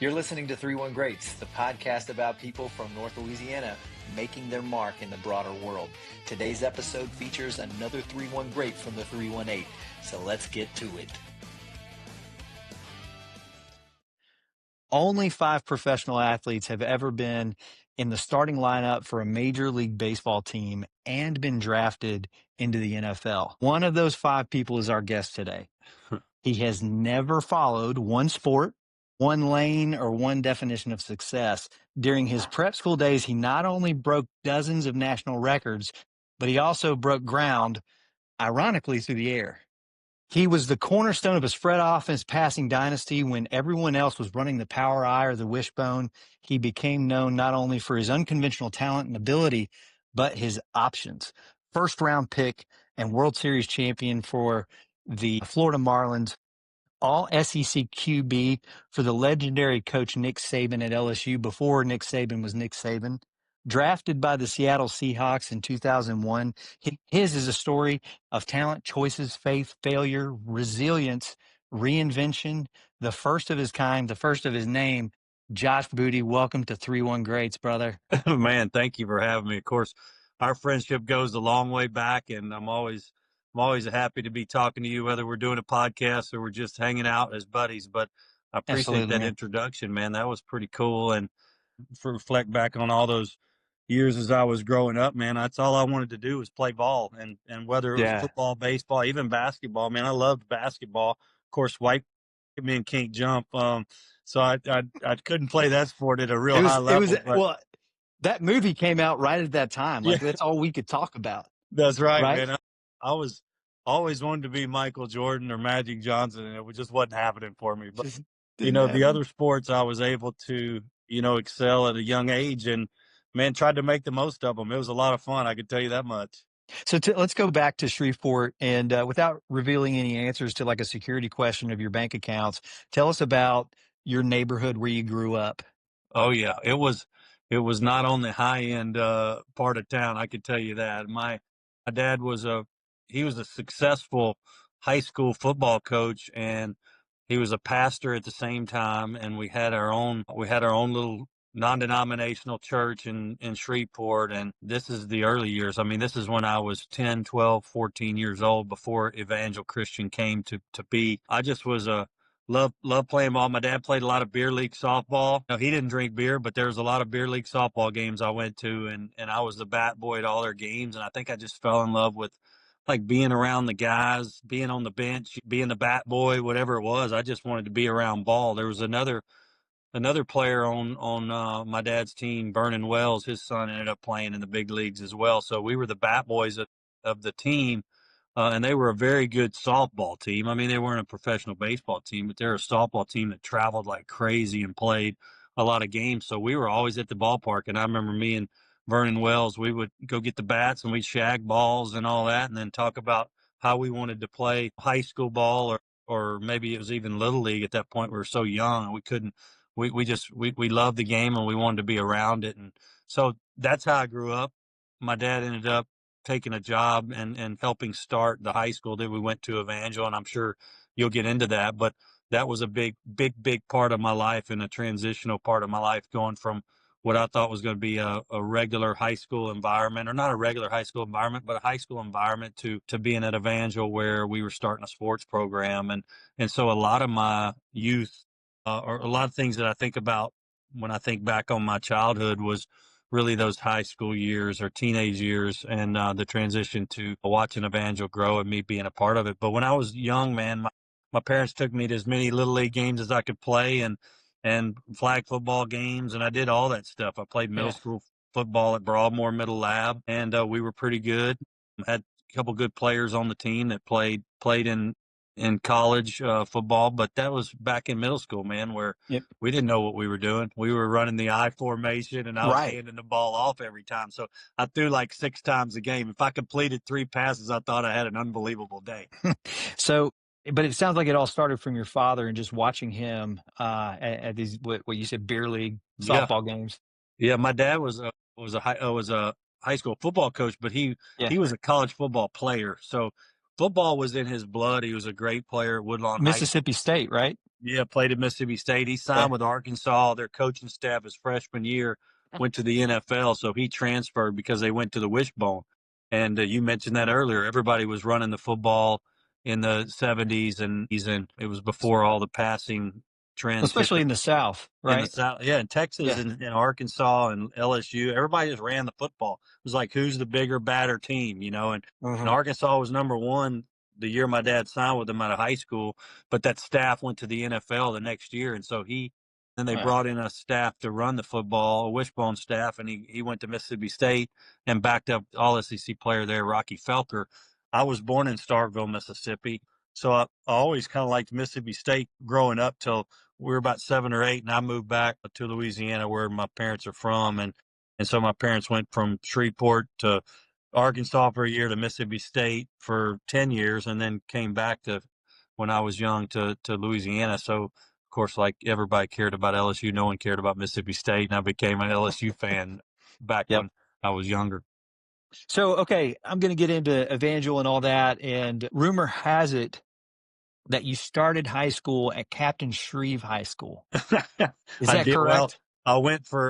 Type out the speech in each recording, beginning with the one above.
You're listening to 3-1 Greats, the podcast about people from North Louisiana making their mark in the broader world. Today's episode features another 3-1 Great from the 318, so let's get to it. Only 5 professional athletes have ever been in the starting lineup for a Major League Baseball team and been drafted into the NFL. One of those 5 people is our guest today. He has never followed one sport, one lane, or one definition of success. During his prep school days, he not only broke dozens of national records, but he also broke ground, ironically, through the air. He was the cornerstone of a spread offense passing dynasty when everyone else was running the power I or the wishbone. He became known not only for his unconventional talent and ability, but his options. First round pick and World Series champion for the Florida Marlins, all SEC QB for the legendary coach Nick Saban at LSU before Nick Saban was Nick Saban. Drafted by the Seattle Seahawks in 2001. His is a story of talent, choices, faith, failure, resilience, reinvention, the first of his kind, the first of his name. Josh Booty, welcome to 3-1 Greats, brother. Man, thank you for having me. Of course, our friendship goes a long way back, and I'm always happy to be talking to you, whether we're doing a podcast or we're just hanging out as buddies. But I appreciate Absolutely, that man. introduction, man. That was pretty cool. And for reflect back on all those years as I was growing up, man, that's all I wanted to do was play ball. And whether it was football, baseball, even basketball, man, I loved basketball. Of course, white men can't jump. So I couldn't play that sport at a real high level. Well, that movie came out right at that time. Like, that's all we could talk about. That's right, man. I was always wanted to be Michael Jordan or Magic Johnson, and it just wasn't happening for me. But, the other sports I was able to, excel at a young age and, man, tried to make the most of them. It was a lot of fun, I could tell you that much. So let's go back to Shreveport, and without revealing any answers to like a security question of your bank accounts, tell us about your neighborhood where you grew up. Oh yeah, it was not on the high end part of town, I could tell you that. My dad was a successful high school football coach, and he was a pastor at the same time, and we had our own little non-denominational church in Shreveport. And this is the early years. I mean, this is when I was 10, 12, 14 years old, before Evangel Christian came to be. I just was love playing ball. My dad played a lot of beer league softball. He didn't drink beer, but there was a lot of beer league softball games I went to, and I was the bat boy at all their games. And I think I just fell in love with, like, being around the guys, being on the bench, being the bat boy, whatever it was. I just wanted to be around ball. There was another player on my dad's team, Vernon Wells. His son ended up playing in the big leagues as well. So we were the bat boys of the team. And they were a very good softball team. I mean, they weren't a professional baseball team, but they're a softball team that traveled like crazy and played a lot of games. So we were always at the ballpark. And I remember me and Vernon Wells, we would go get the bats and we'd shag balls and all that, and then talk about how we wanted to play high school ball, or maybe it was even little league at that point. We were so young and we couldn't, we loved the game and we wanted to be around it. And so that's how I grew up. My dad ended up taking a job and helping start the high school that we went to, Evangel, and I'm sure you'll get into that. But that was a big part of my life, and a transitional part of my life, going from what I thought was going to be a regular high school environment, or not a regular high school environment, but a high school environment, to being at Evangel, where we were starting a sports program. And so a lot of my youth, or a lot of things that I think about when I think back on my childhood, was really those high school years or teenage years, and the transition to watching Evangel grow and me being a part of it. But when I was young, man, my parents took me to as many little league games as I could play, and flag football games, and I did all that stuff. I played middle school football at Broadmoor Middle Lab, and we were pretty good. Had a couple good players on the team that played in college football, but that was back in middle school, man, where we didn't know what we were doing. We were running the I formation, and I was handing the ball off every time. So I threw like 6 times a game. If I completed 3 passes, I thought I had an unbelievable day. But it sounds like it all started from your father and just watching him at these, what you said, beer league softball games. Yeah, my dad was a high school football coach, but he was a college football player. So football was in his blood. He was a great player at Woodlawn Mississippi State, right? Yeah, played at Mississippi State. He signed with Arkansas. Their coaching staff his freshman year went to the NFL, so he transferred because they went to the wishbone. And you mentioned that earlier. Everybody was running the football in the 70s, and it was before all the passing trends hit especially in the South, in the right? South. Yeah, in Texas Yeah. and Arkansas and LSU, everybody just ran the football. It was like, who's the bigger, badder team, and Hmm. Arkansas was number one the year my dad signed with them out of high school, but that staff went to the NFL the next year. And so then they Yeah. brought in a staff to run the football, a wishbone staff, and he went to Mississippi State and backed up all SEC player there, Rocky Felker. I was born in Starkville, Mississippi. So I always kind of liked Mississippi State growing up till we were about 7 or 8, and I moved back to Louisiana where my parents are from. And so my parents went from Shreveport to Arkansas for a year to Mississippi State for 10 years and then came back to when I was young to Louisiana. So, of course, like everybody cared about LSU, no one cared about Mississippi State. And I became an LSU fan back Yep. when I was younger. So, okay, I'm going to get into Evangel and all that. And rumor has it that you started high school at Captain Shreve High School. Is I that did. Well, correct?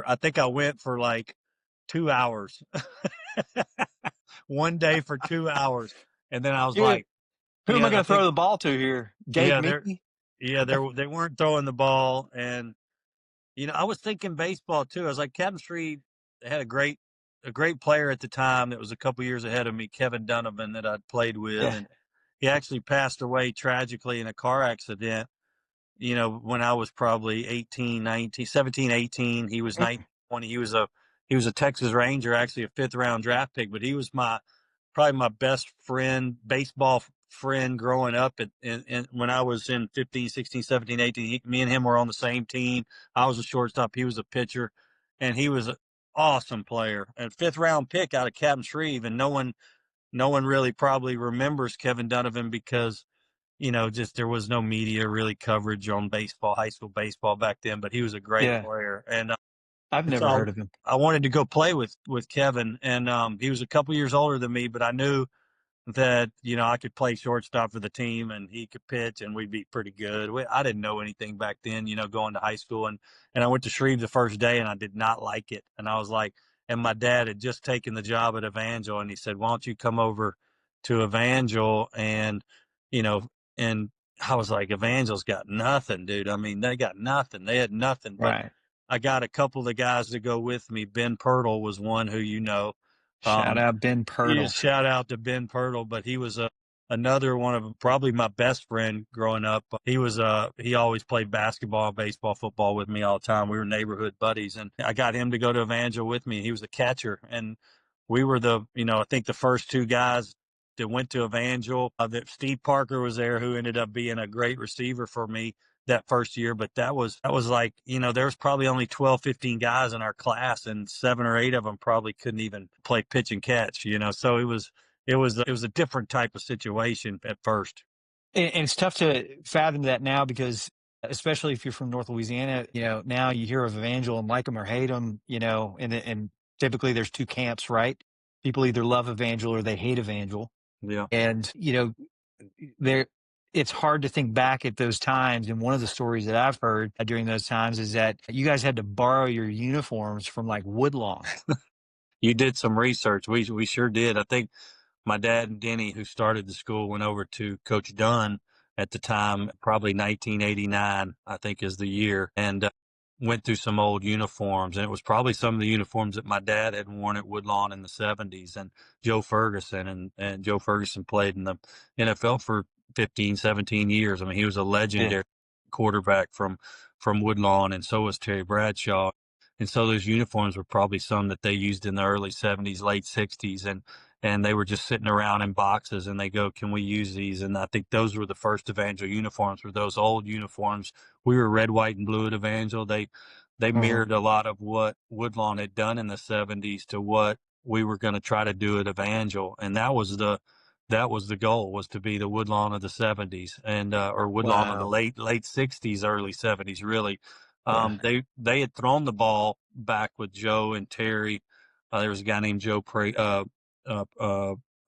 I think I went for like 2 hours, one day for 2 hours. And then I was Dude, like, who am I yeah, going I to throw think, the ball to here? Gabe yeah, Meany? they weren't throwing the ball. And, I was thinking baseball too. I was like, Captain Street had a great player at the time that was a couple years ahead of me, Kevin Donovan, that I'd played with. Yeah. And he actually passed away tragically in a car accident, when I was probably 18, 19, 17, 18. He was 19, 20. He was a Texas Ranger, actually a 5th-round draft pick, but he was probably my best friend, baseball friend growing up. When I was in 15, 16, 17, 18, me and him were on the same team. I was a shortstop. He was a pitcher, and he was an awesome player. And 5th-round pick out of Captain Shreve, and no one really probably remembers Kevin Donovan because just there was no media really coverage on baseball, high school baseball back then, but he was a great Yeah. player. I've And never so heard of him. I wanted to go play with Kevin, and he was a couple years older than me, but I knew that I could play shortstop for the team and he could pitch and we'd be pretty good. I didn't know anything back then, going to high school, and I went to Shreve the first day and I did not like it. And I was like, and my dad had just taken the job at Evangel and he said, "Why don't you come over to Evangel?" And you know, and I was like, "Evangel's got nothing, dude. I mean, they got nothing. They had nothing." But Right. I got a couple of the guys to go with me. Ben Pirtle was one who Shout um, out Ben yeah, Pirtle. shout out to Ben Pirtle, but he was another one of probably my best friend growing up. He always played basketball, baseball, football with me all the time. We were neighborhood buddies, and I got him to go to Evangel with me. He was a catcher, and we were I think the first 2 guys that went to Evangel. That Steve Parker was there, who ended up being a great receiver for me that first year. But that was like, there was probably only 12, 15 guys in our class, and 7 or 8 of them probably couldn't even play pitch and catch, so it was a different type of situation at first. And it's tough to fathom that now because, especially if you're from North Louisiana, now you hear of Evangel and like them or hate them, and typically there's 2 camps, right? People either love Evangel or they hate Evangel. Yeah. And, there, it's hard to think back at those times. And one of the stories that I've heard during those times is that you guys had to borrow your uniforms from like Woodlawn. You did some research. We sure did. I think my dad and Denny, who started the school, went over to Coach Dunn at the time, probably 1989, I think is the year, and went through some old uniforms. And it was probably some of the uniforms that my dad had worn at Woodlawn in the 70s. And Joe Ferguson, and Joe Ferguson played in the NFL for 15, 17 years. I mean, he was a Yeah. legendary quarterback from Woodlawn, and so was Terry Bradshaw. And so those uniforms were probably some that they used in the early 70s, late 60s. And they were just sitting around in boxes, and they go, "Can we use these?" And I think those were the first Evangel uniforms, were those old uniforms. We were red, white, and blue at Evangel. They Mhm. mirrored a lot of what Woodlawn had done in the 70s to what we were going to try to do at Evangel. And that was the goal, was to be the Woodlawn of the 70s, and or Woodlawn of the Wow. late 60s, early 70s, really. Yeah. They had thrown the ball back with Joe and Terry. There was a guy named Joe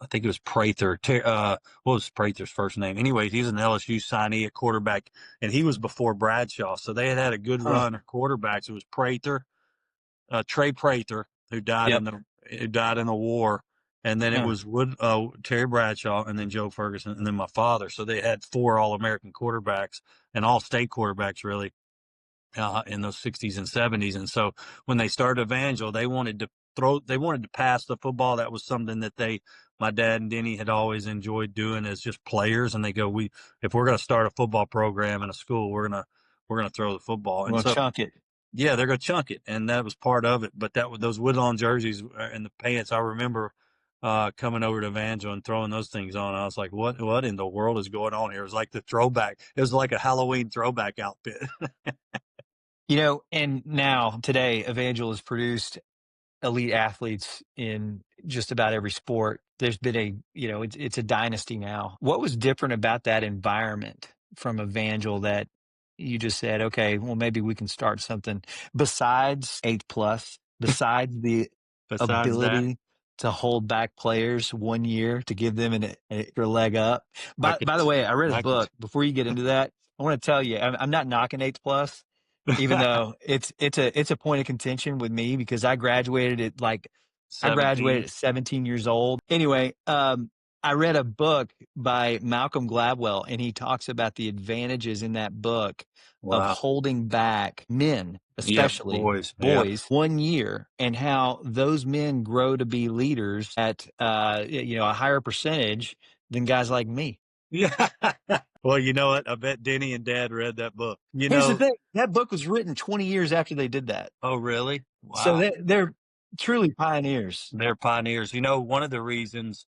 I think it was Prather. What was Prather's first name? Anyways, he's an LSU signee at quarterback, and he was before Bradshaw. So they had a good run of quarterbacks. It was Prather, Trey Prather, who died Yep. in the war, and then it was Terry Bradshaw, and then Joe Ferguson, and then my father. So they had 4 All-American quarterbacks and all-state quarterbacks, really, in those 60s and 70s. And so when they started Evangel, they wanted to pass the football. That was something that my dad and Denny had always enjoyed doing as just players. And they go, if we're going to start a football program in a school, we're going to throw the football. And so chunk it. yeah, they're going to chunk it. And that was part of it. But those Woodlawn jerseys and the pants, I remember coming over to Evangel and throwing those things on. I was like, what in the world is going on here? It was like the throwback. It was like a Halloween throwback outfit. And now today, Evangel has produced elite athletes in just about every sport. There's been it's a dynasty now. What was different about that environment from Evangel that you just said, okay, well, maybe we can start something besides 8+, besides the ability to hold back players 1 year to give them an extra leg up. By the way, I read a book. Before you get into that, I want to tell you, I'm not knocking 8+. Even though it's a point of contention with me because I graduated at 17 years old. Anyway, I read a book by Malcolm Gladwell, and he talks about the advantages in that book of holding back men, especially boys 1 year, and how those men grow to be leaders at a higher percentage than guys like me. Yeah. Well, you know what? I bet Denny and Dad read that book. Here's the thing. That book was written 20 years after they did that. Oh, really? Wow. So they're truly pioneers. They're pioneers. One of the reasons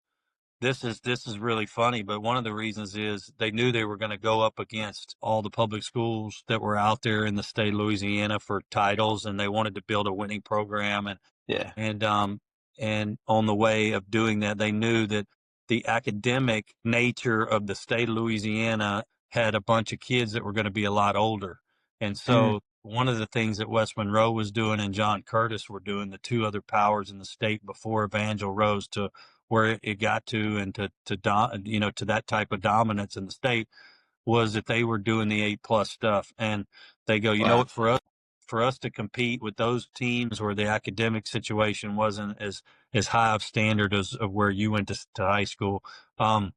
this is really funny, but one of the reasons is they knew they were going to go up against all the public schools that were out there in the state of Louisiana for titles, and they wanted to build a winning program. And on the way of doing that, they knew that the academic nature of the state of Louisiana had a bunch of kids that were going to be a lot older. And so one of the things that West Monroe was doing and John Curtis were doing, the 2 other powers in the state before Evangel rose to where it got to and to that type of dominance in the state, was that they were doing the 8+ stuff. And they go, you know what, for us to compete with those teams where the academic situation wasn't as high of standard as of where you went to high school, that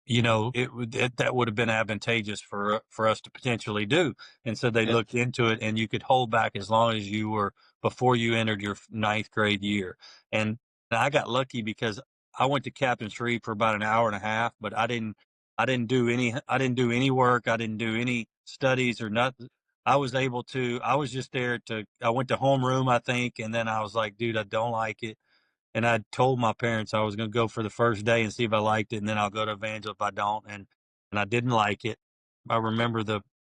would have been advantageous for us to potentially do. And so they looked into it, and you could hold back as long as you were before you entered your 9th grade year. And I got lucky because I went to Captain Shreve for about an hour and a half, but I didn't do any work. I didn't do any studies or nothing. I was just there I went to homeroom, I think. And then I was like, dude, I don't like it. And I told my parents I was going to go for the first day and see if I liked it. And then I'll go to Evangel if I don't. And I didn't like it. I remember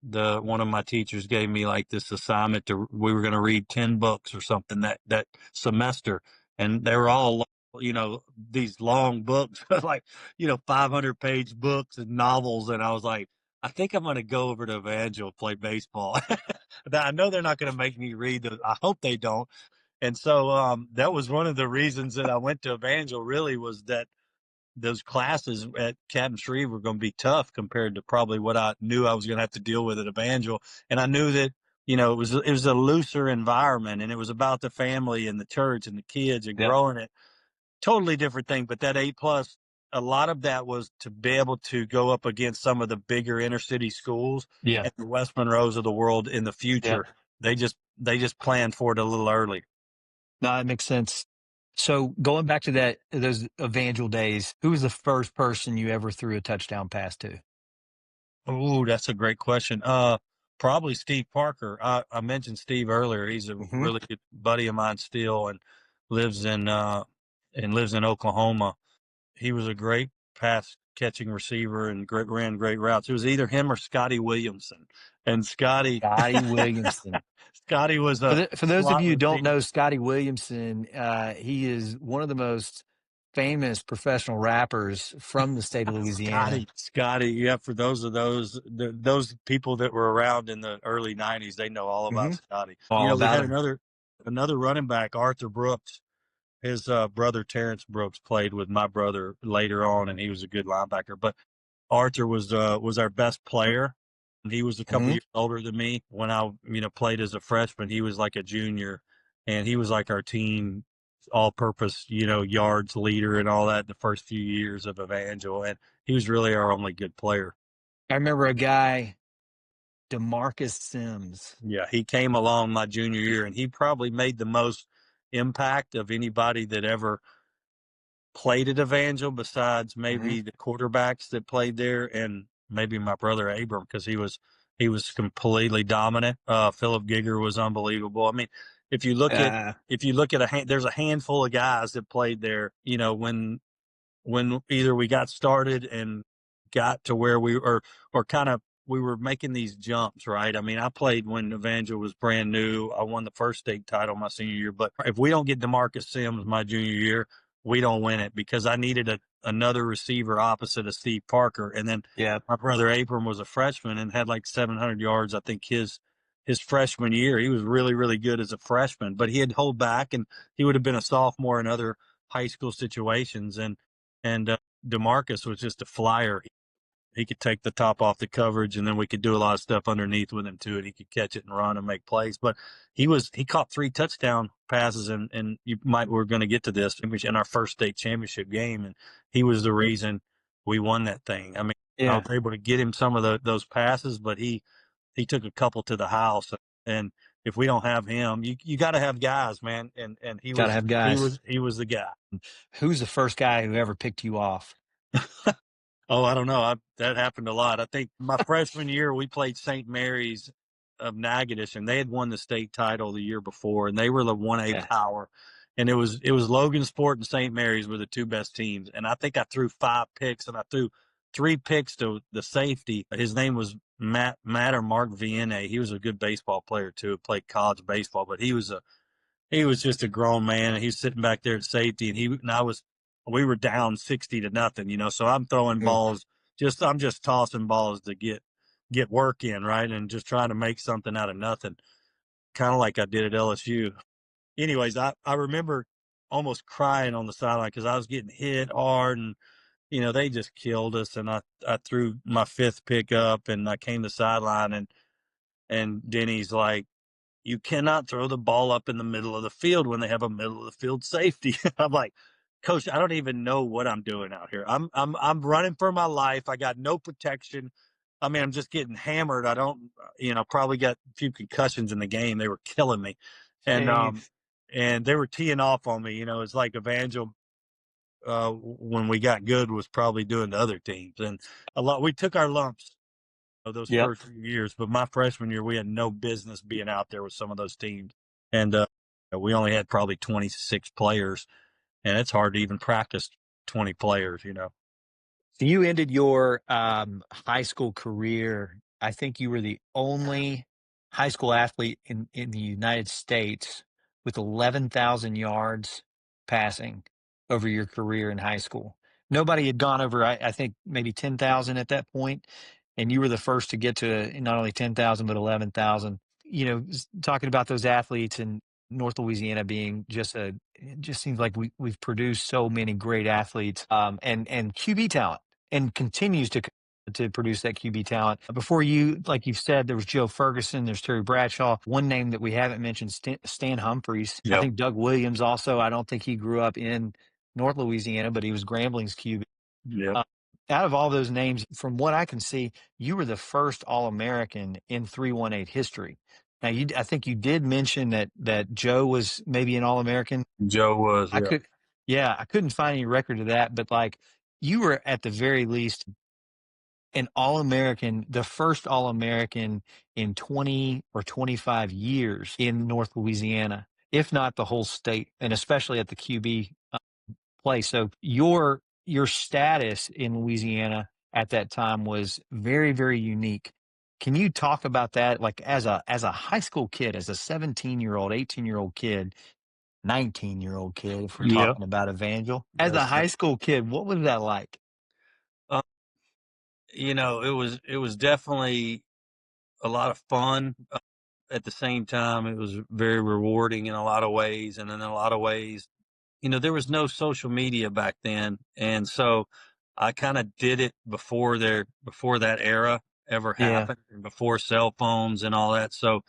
one of my teachers gave me like this assignment we were going to read 10 books or something that semester. And they were all, these long books, like, 500-page books and novels. And I was like, I think I'm going to go over to Evangel, play baseball. I know they're not going to make me read those. I hope they don't. And so that was one of the reasons that I went to Evangel, really, was that those classes at Captain Shreve were going to be tough compared to probably what I knew I was going to have to deal with at Evangel. And I knew that, it was a looser environment, and it was about the family and the church and the kids and growing it. Totally different thing. But that 8+, a lot of that was to be able to go up against some of the bigger inner city schools and the West Monroes of the world in the future. They just planned for it a little early. No, that makes sense. So going back to those Evangel days, who was the first person you ever threw a touchdown pass to? Oh, that's a great question. Probably Steve Parker. I mentioned Steve earlier. He's a really good buddy of mine still, and lives in Oklahoma. He was a great pass catching receiver and ran great routes. It was either him or Scotty Williamson. And Scotty Williamson. Scotty was for those of you who don't know Scotty Williamson, he is one of the most famous professional rappers from the state of Louisiana. Scotty, yeah. For those people that were around in the early '90s, they know all about Scotty. We had another running back, Arthur Brooks. His brother Terrence Brooks played with my brother later on, and he was a good linebacker. But Arthur was our best player. And he was a couple years older than me when I played as a freshman. He was like a junior, and he was like our team all-purpose yards leader and all that the first few years of Evangel, and he was really our only good player. I remember a guy, DeMarcus Sims. Yeah, he came along my junior year, and he probably made the most impact of anybody that ever played at Evangel, besides maybe the quarterbacks that played there, and maybe my brother Abram, because he was completely dominant. Philip Giger was unbelievable. I mean, if you look at there's a handful of guys that played there. When either we got started and got to where we or kind of we were making these jumps, right? I mean, I played when Evangel was brand new. I won the first state title my senior year, but if we don't get DeMarcus Sims my junior year, we don't win it, because I needed another receiver opposite of Steve Parker. And then my brother Abram was a freshman and had like 700 yards. I think his freshman year, he was really, really good as a freshman, but he had hold back, and he would have been a sophomore in other high school situations. And DeMarcus was just a flyer. He could take the top off the coverage, and then we could do a lot of stuff underneath with him too, and he could catch it and run and make plays. But he caught 3 touchdown passes, and we're going to get to this in our first state championship game, and he was the reason we won that thing. I mean, I was able to get him some of those passes, but he took a couple to the house. And if we don't have him, you got to have guys, man. And he was the guy. Who's the first guy who ever picked you off? Oh, I don't know. That happened a lot. I think my freshman year, we played St. Mary's of Natchitoches, and they had won the state title the year before, and they were the 1A power. And it was Logansport and St. Mary's were the 2 best teams. And I think I threw 5 picks, and I threw 3 picks to the safety. His name was Matt or Mark Vienna. He was a good baseball player too. Played college baseball, but he was just a grown man, and he was sitting back there at safety, and we were down 60-0, so I'm throwing balls, I'm just tossing balls to get work in, right? And just trying to make something out of nothing, kind of like I did at LSU. Anyways, I remember almost crying on the sideline because I was getting hit hard, and they just killed us. And I threw my 5th pick up, and I came to the sideline, and Denny's like, "You cannot throw the ball up in the middle of the field when they have a middle of the field safety." I'm like, "Coach, I don't even know what I'm doing out here. I'm running for my life. I got no protection. I mean, I'm just getting hammered. I don't, probably got a few concussions in the game. They were killing me." And they were teeing off on me. It's like Evangel, when we got good, was probably doing to other teams. And we took our lumps those first few years, but my freshman year, we had no business being out there with some of those teams. And we only had probably 26 players, and it's hard to even practice 20 players, So you ended your high school career. I think you were the only high school athlete in the United States with 11,000 yards passing over your career in high school. Nobody had gone over, I think, maybe 10,000 at that point, and you were the first to get to not only 10,000 but 11,000. Talking about those athletes in North Louisiana being it just seems like we've produced so many great athletes and QB talent, and continues to produce that QB talent. Before you, like you've said, there was Joe Ferguson, there's Terry Bradshaw. One name that we haven't mentioned, Stan Humphries. I think Doug Williams also. I don't think he grew up in North Louisiana, but he was Grambling's QB. Out of all those names, from what I can see, you were the first All-American in 318 history. Now, I think you did mention that Joe was maybe an All-American. Joe was. I couldn't find any record of that, but like you were at the very least an All-American, the first All-American in 20 or 25 years in North Louisiana, if not the whole state, and especially at the QB play. So your status in Louisiana at that time was very, very unique. Can you talk about that, like as a high school kid, as a 17-year-old, 18-year-old kid, 19-year-old kid, if we're talking about Evangel, as a high school kid, what was that like? It was definitely a lot of fun. At the same time, it was very rewarding in a lot of ways, and in a lot of ways, there was no social media back then. And so I kind of did it before that era ever Yeah. happened, and before cell phones and all that. So,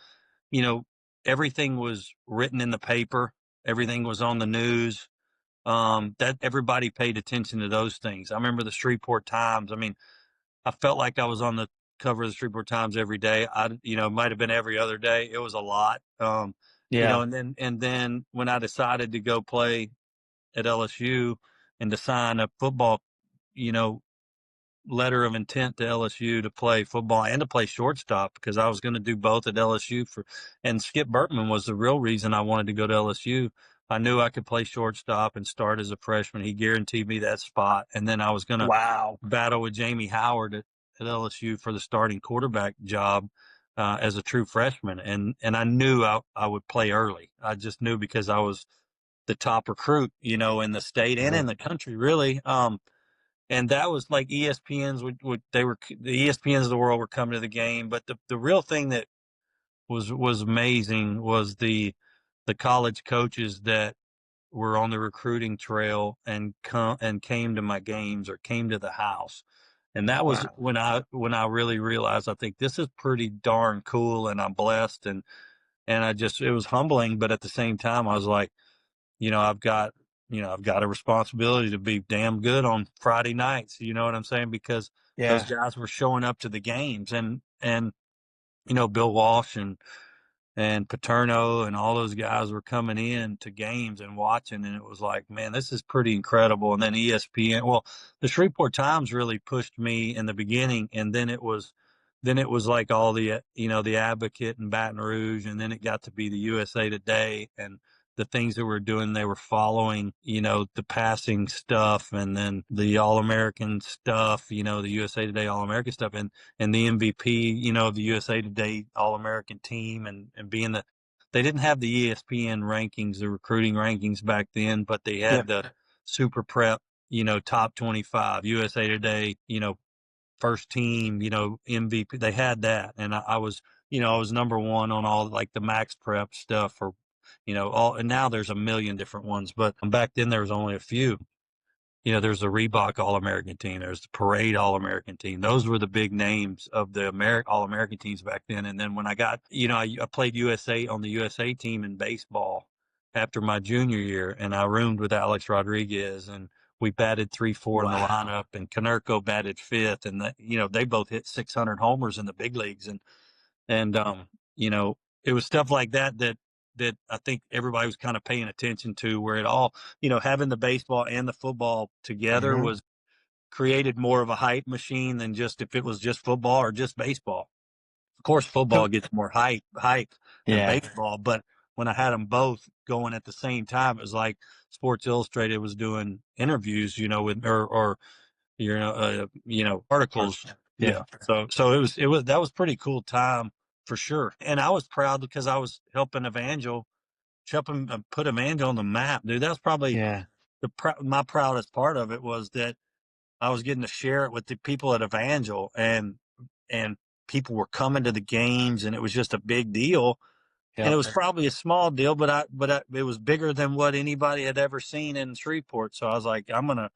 you know, everything was written in the paper, everything was on the news. That everybody paid attention to those things. I remember the Shreveport Times. I mean, I felt like I was on the cover of the Shreveport Times every day. It might have been every other day. It was a lot. Yeah. And then when I decided to go play at LSU and to sign a football, you know, letter of intent to LSU to play football and to play shortstop, because I was going to do both at LSU and Skip Bertman was the real reason I wanted to go to LSU. I knew I could play shortstop and start as a freshman. He guaranteed me that spot. And then I was going to Wow. battle with Jamie Howard at LSU for the starting quarterback job as a true freshman. And I knew I would play early. I just knew, because I was the top recruit, in the state and in the country, really. And that was like ESPN's the ESPNs of the world were coming to the game. But the real thing that was amazing was the college coaches that were on the recruiting trail and came to my games or came to the house. And that was Wow. when I really realized, I think this is pretty darn cool, and I'm blessed, and it was humbling, but at the same time I was like, I've got a responsibility to be damn good on Friday nights. You know what I'm saying? Because those Yeah. guys were showing up to the games, and Bill Walsh and Paterno and all those guys were coming in to games and watching, and it was like, man, this is pretty incredible. And then ESPN, well, the Shreveport Times really pushed me in the beginning, and then it was like all the Advocate and Baton Rouge, and then it got to be the USA Today, and the things that we're doing, they were following, the passing stuff, and then the All-American stuff, the USA Today All-American stuff, and the MVP, of the USA Today All-American team, and they didn't have the ESPN rankings, the recruiting rankings back then, but they had Yep. the Super Prep, top 25, USA Today, first team, MVP. They had that, and I was number one on all like the Max Prep stuff, or all. And now there's a million different ones, but back then there was only a few. There's the Reebok All-American team. There's the Parade All-American team. Those were the big names of the All-American teams back then. And then when I got, I played USA on the USA team in baseball after my junior year, and I roomed with Alex Rodriguez, and we batted 3-4 in the Wow. lineup, and Konerko batted fifth, and they both hit 600 homers in the big leagues, and it was stuff like that I think everybody was kind of paying attention to, where it all, having the baseball and the football together Hmm. was created more of a hype machine than just if it was just football or just baseball. Of course, football So, gets more hype than yeah. baseball, but when I had them both going at the same time, it was like Sports Illustrated was doing interviews, with or articles. Yeah. Yeah. So it was that was pretty cool time for sure. And I was proud because I was helping put Evangel on the map, dude. That was probably Yeah. my proudest part of it, was that I was getting to share it with the people at Evangel, and people were coming to the games, and it was just a big deal. And it Yep. was probably a small deal, but it was bigger than what anybody had ever seen in Shreveport. So I was like, I'm gonna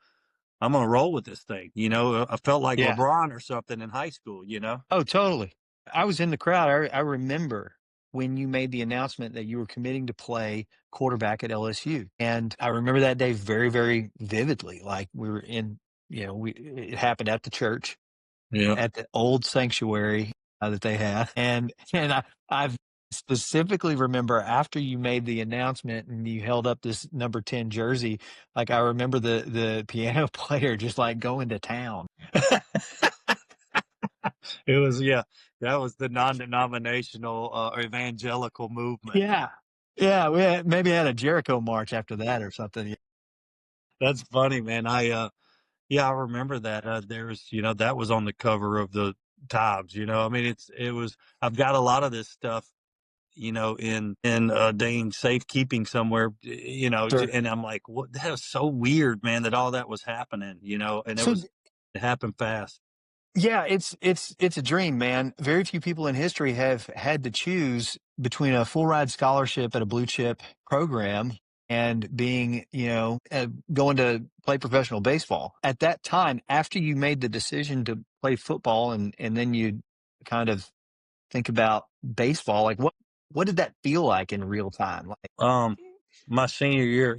roll with this thing. I felt like Yeah. LeBron or something in high school. Oh, totally. I was in the crowd. I remember when you made the announcement that you were committing to play quarterback at LSU. And I remember that day very, very vividly. Like we were in, it happened at the church, Yeah. at the old sanctuary that they had. I specifically remember after you made the announcement and you held up this number 10 jersey, like I remember the piano player just like going to town. It was, yeah, that was the non-denominational evangelical movement. Yeah. Yeah. Maybe had a Jericho march after that or something. That's funny, man. Yeah, I remember that. That was on the cover of the Times. I mean, I've got a lot of this stuff, in dang safekeeping somewhere, Sure. and I'm like, what? That was so weird, man, that all that was happening, and So it happened fast. yeah, it's a dream, man. Very few people in history have had to choose between a full ride scholarship at a blue chip program and being, going to play professional baseball. At that time, after you made the decision to play football and then you kind of think about baseball, like what did that feel like in real time? Like, My senior year,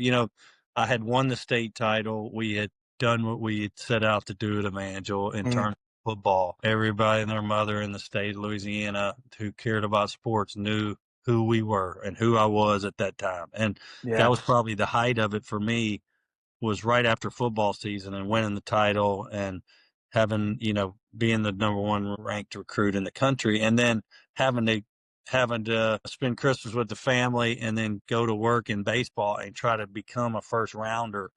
I had won the state title. We had done what we had set out to do at Evangel in terms of football. Everybody and their mother in the state of Louisiana who cared about sports knew who we were and who I was at that time. And that was probably the height of it for me, was right after football season and winning the title and having, being the number one ranked recruit in the country, and then having to spend Christmas with the family and then go to work in baseball and try to become a first rounder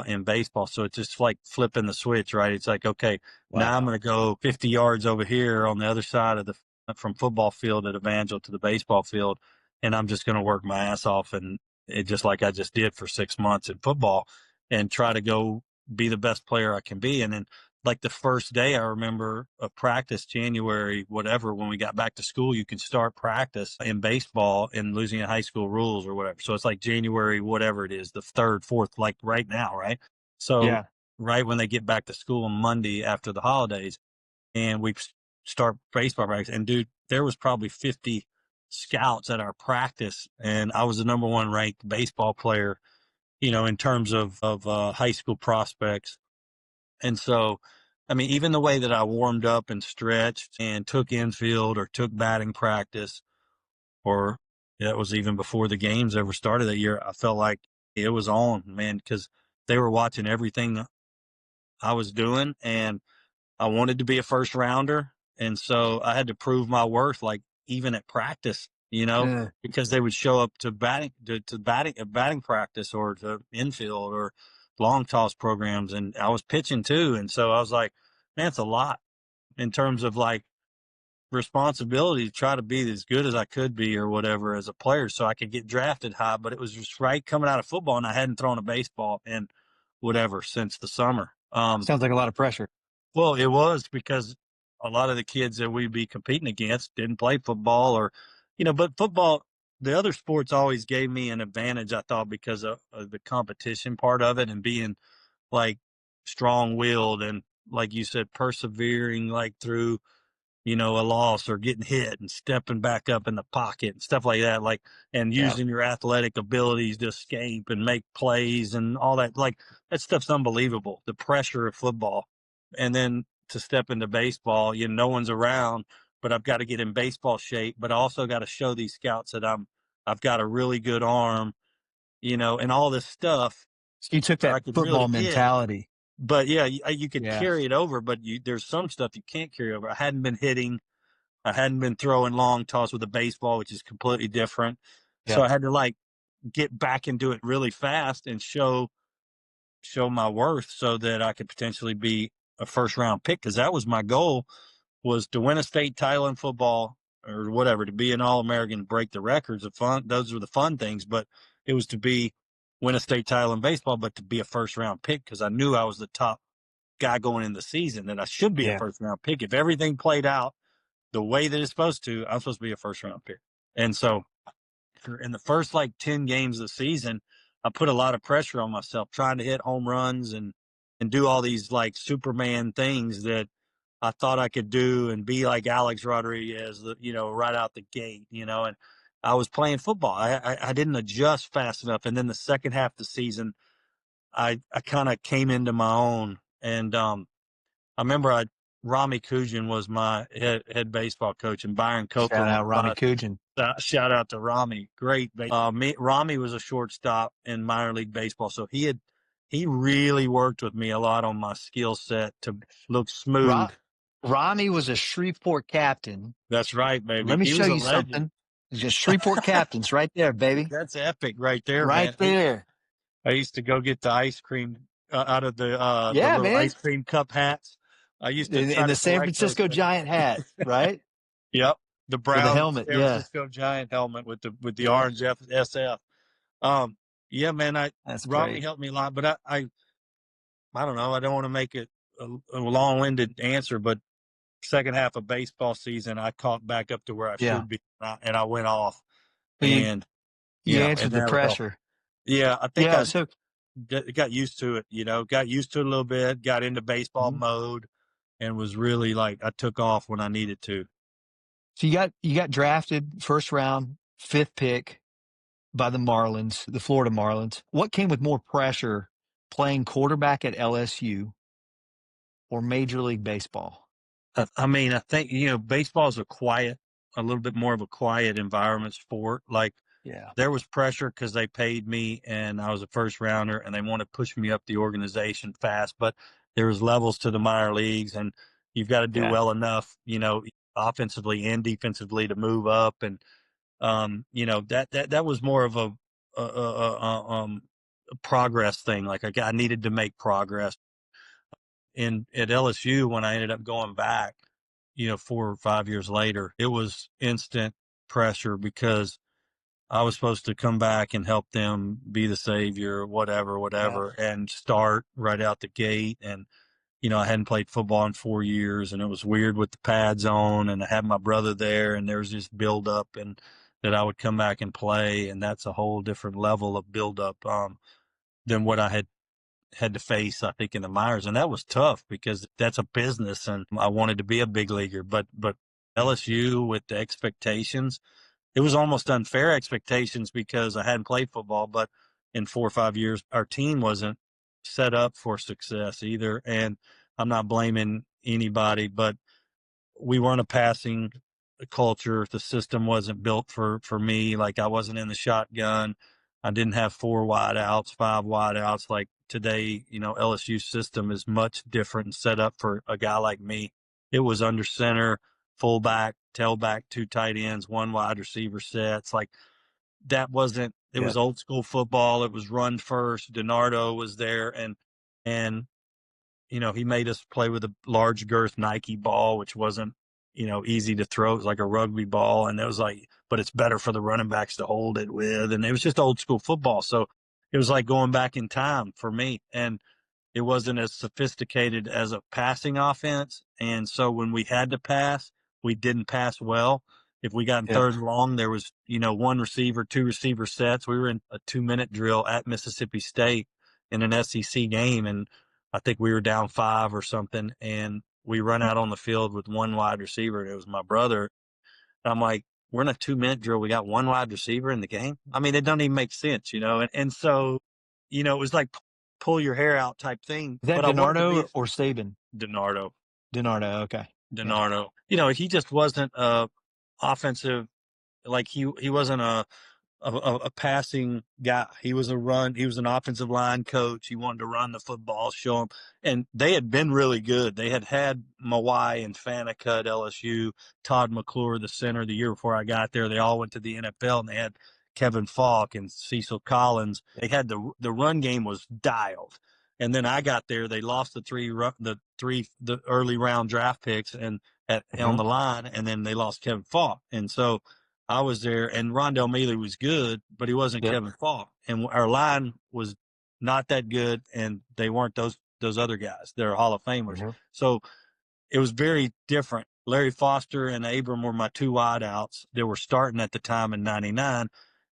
in baseball. So it's just like flipping the switch, right? It's like, okay, now I'm going to go 50 yards over here on the other side of from football field at Evangel to the baseball field. And I'm just going to work my ass off. And it just like I just did for 6 months in football and try to go be the best player I can be. And then like the first day I remember of practice, January, whatever, when we got back to school, you can start practice in baseball in Louisiana high school rules or whatever. So it's like January, whatever it is, the 3rd, 4th, like right now, right? So right when they get back to school on Monday after the holidays, and we start baseball practice, and dude, there was probably 50 scouts at our practice, and I was the number one ranked baseball player, in terms of high school prospects. And so, I mean, even the way that I warmed up and stretched and took infield or took batting practice, or that was even before the games ever started that year, I felt like it was on, man, because they were watching everything I was doing, and I wanted to be a first rounder. And so I had to prove my worth, like even at practice, because they would show up to batting practice or to infield or long toss programs. And I was pitching too. And so I was like, man, it's a lot in terms of like responsibility to try to be as good as I could be or whatever as a player so I could get drafted high. But it was just right coming out of football, and I hadn't thrown a baseball in whatever since the summer. Sounds like a lot of pressure. Well, it was because a lot of the kids that we'd be competing against didn't play football or, but football, the other sports always gave me an advantage, I thought, because of the competition part of it and being like strong willed and, like you said, persevering like through, a loss or getting hit and stepping back up in the pocket and stuff like that, like, and using your athletic abilities to escape and make plays and all that. Like, that stuff's unbelievable. The pressure of football. And then to step into baseball, no one's around, but I've got to get in baseball shape, but I also got to show these scouts that I've got a really good arm, and all this stuff. So you took that football mentality. But yeah, you could carry it over, but there's some stuff you can't carry over. I hadn't been hitting. I hadn't been throwing long toss with a baseball, which is completely different. So I had to like get back into it really fast and show my worth so that I could potentially be a first round pick. Cause that was my goal, was to win a state title in football or whatever, to be an All-American, break the records of fun. Those were the fun things, but it was to win a state title in baseball, but to be a first round pick. Cause I knew I was the top guy going in the season, that I should be a first round pick. If everything played out the way that it's supposed to, I'm supposed to be a first round pick. And so in the first like 10 games of the season, I put a lot of pressure on myself trying to hit home runs and do all these like Superman things that I thought I could do and be like Alex Rodriguez, right out the gate, and I was playing football. I didn't adjust fast enough. And then the second half of the season, I kind of came into my own. And I remember Rami Kujan was my head baseball coach, and Byron Copeland. Shout out Rami Kujan. Shout out to Rami. Great. Rami was a shortstop in minor league baseball. So he really worked with me a lot on my skill set to look smooth. Rami was a Shreveport captain. That's right, baby. Let me show you something. Just Shreveport captains right there, baby. That's epic right there, right man. there. I used to go get the ice cream out of the little ice cream cup hats. I used to in the San Francisco Giant hat, right? Yep, the brown helmet, San Francisco Giant helmet with the orange SF. Yeah, man. Rami helped me a lot, but I don't know. I don't want to make it a long-winded answer, but second half of baseball season, I caught back up to where I should be, and I went off. You answered the pressure. Yeah, I think Yeah. I So, got used to it, got used to it a little bit, got into baseball mhm. mode, and was really like I took off when I needed to. So you got drafted first round, fifth pick by the Marlins, the Florida Marlins. What came with more pressure, playing quarterback at LSU or Major League Baseball? I mean, I think, baseball is a little bit more of a quiet environment sport. Like Yeah. there was pressure because they paid me and I was a first rounder and they wanted to push me up the organization fast, but there was levels to the minor leagues and you've got to do Yeah. well enough, offensively and defensively to move up. And, that was more of a progress thing. Like I needed to make progress at LSU when I ended up going back, 4 or 5 years later. It was instant pressure because I was supposed to come back and help them be the savior, Yeah. whatever, and start right out the gate. And, I hadn't played football in 4 years and it was weird with the pads on and I had my brother there and there was this build up and that I would come back and play. And that's a whole different level of build up, than what I had to face, I think, in the Myers. And that was tough because that's a business and I wanted to be a big leaguer, but LSU with the expectations, it was almost unfair expectations because I hadn't played football, but in 4 or 5 years, our team wasn't set up for success either. And I'm not blaming anybody, but we weren't a passing culture. The system wasn't built for me. Like I wasn't in the shotgun. I didn't have 4 wideouts, 5 wideouts. Like today, LSU system is much different and set up for a guy like me. It was under center, fullback, tailback, 2 tight ends, 1 wide receiver sets. Like that wasn't. It Yeah. was old school football. It was run first. DiNardo was there, and he made us play with a large girth Nike ball, which wasn't, easy to throw. It was like a rugby ball. And it was like, but it's better for the running backs to hold it with. And it was just old school football. So it was like going back in time for me. And it wasn't as sophisticated as a passing offense. And so when we had to pass, we didn't pass well. If we got in Yeah. third and long, there was, 1 receiver, 2 receiver sets. We were in a 2-minute drill at Mississippi State in an SEC game. And I think we were down 5 or something. And we run out on the field with 1 wide receiver. And it was my brother. And I'm like, we're in a 2-minute drill. We got 1 wide receiver in the game. I mean, it doesn't even make sense. And so, it was like pull your hair out type thing. Is that But I wanted to be DiNardo or Saban? DiNardo. DiNardo. Okay. Yeah. DiNardo. He just wasn't offensive. Like he wasn't a passing guy. He was an offensive line coach. He wanted to run the football, show him. And they had been really good. They had Mawai and Faneca at LSU, Todd McClure, the center, the year before I got there. They all went to the NFL and they had Kevin Falk and Cecil Collins. They had the run game was dialed. And then I got there. They lost the early round draft picks and on Mhm. the line, and then they lost Kevin Falk. And so I was there, and Rondell Mealy was good, but he wasn't Yep. Kevin Falk. And our line was not that good, and they weren't those other guys. They're Hall of Famers. Mhm. So it was very different. Larry Foster and Abram were my 2 wideouts. They were starting at the time in '99,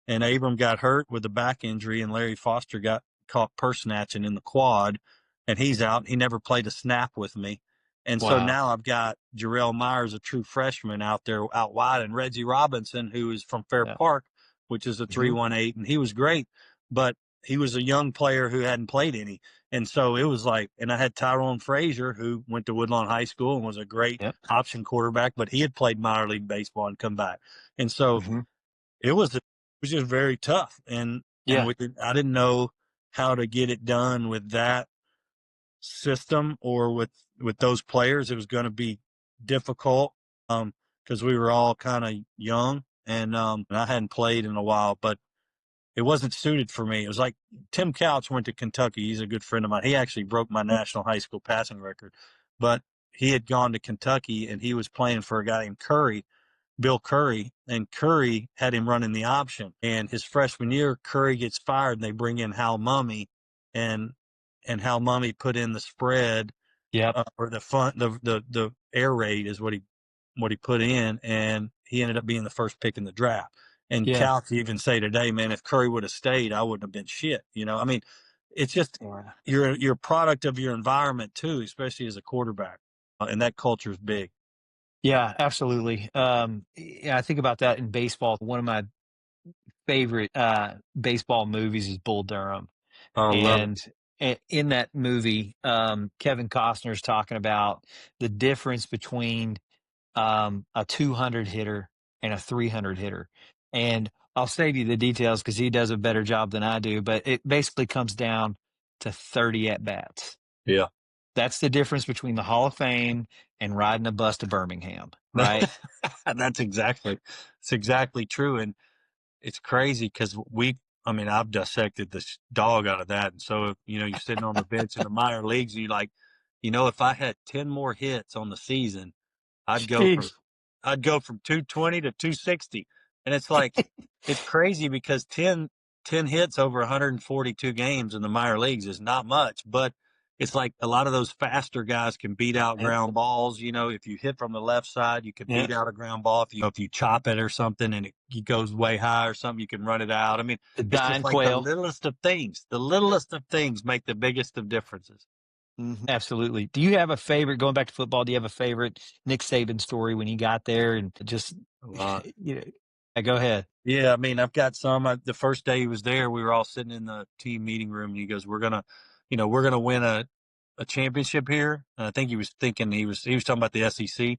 and Abram got hurt with a back injury, and Larry Foster got caught purse snatching in the quad, and he's out. He never played a snap with me. And so Wow. now I've got Jarrell Myers, a true freshman, out there out wide, and Reggie Robinson, who is from Fair Yeah. Park, which is a Mhm. 318, and he was great, but he was a young player who hadn't played any. And so it was like, and I had Tyrone Frazier, who went to Woodlawn High School and was a great Yep. option quarterback, but he had played minor league baseball and come back. And so Mhm. it was just very tough. And Yeah. I didn't know how to get it done with that system or with those players. It was going to be difficult because we were all kind of young and I hadn't played in a while, but it wasn't suited for me. It was like Tim Couch went to Kentucky. He's a good friend of mine. He actually broke my national high school passing record, but he had gone to Kentucky and he was playing for a guy named Bill Curry, and Curry had him running the option. And his freshman year, Curry gets fired and they bring in Hal Mummy, and Hal Mummy put in the spread Yep. or the air raid is what he put in, and he ended up being the first pick in the draft. And Yeah. Cal even say today, man, if Curry would have stayed, I wouldn't have been shit. I mean, it's just you're a product of your environment too, especially as a quarterback, and that culture is big. Yeah, absolutely. Yeah, I think about that in baseball. One of my favorite baseball movies is Bull Durham. Oh, love it. And in that movie, Kevin Costner's talking about the difference between a 200 hitter and a 300 hitter. And I'll save you the details because he does a better job than I do, but it basically comes down to 30 at bats. Yeah. That's the difference between the Hall of Fame and riding a bus to Birmingham, right? It's exactly true. And it's crazy because I've dissected this dog out of that. And so, you're sitting on the bench in the minor leagues and you're like, if I had 10 more hits on the season, I'd go from Jeez. I'd go from 220 to 260. And it's like, it's crazy because 10 hits over 142 games in the minor leagues is not much, but it's like a lot of those faster guys can beat out Yep. ground balls. If you hit from the left side, you can Yep. beat out a ground ball. If you chop it or something and it goes way high or something, you can run it out. I mean, The it's dying just like the quail. littlest of things. The littlest of things make the biggest of differences. Absolutely. Do you have a favorite, going back to football, do you have a favorite Nick Saban story when he got there and just, go ahead. Yeah, I mean, I've got some. The first day he was there, we were all sitting in the team meeting room, and he goes, we're gonna win a championship here." And I think he was thinking he was talking about the SEC.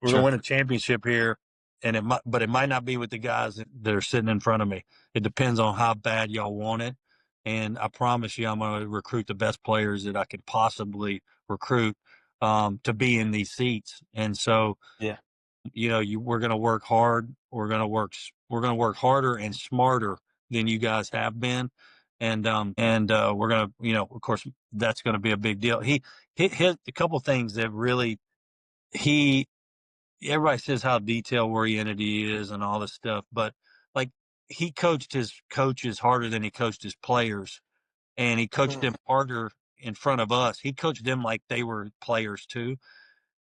We're gonna Sure. win a championship here, and it might not be with the guys that are sitting in front of me. It depends on how bad y'all want it, and I promise you, I'm gonna recruit the best players that I could possibly recruit to be in these seats. And so, Yeah. we're going to work hard. We're going to work harder and smarter than you guys have been. And we're going to, of course, that's going to be a big deal. He hit a couple things that really, everybody says how detail oriented he is and all this stuff, but like he coached his coaches harder than he coached his players, and he coached them harder in front of us. He coached them like they were players too.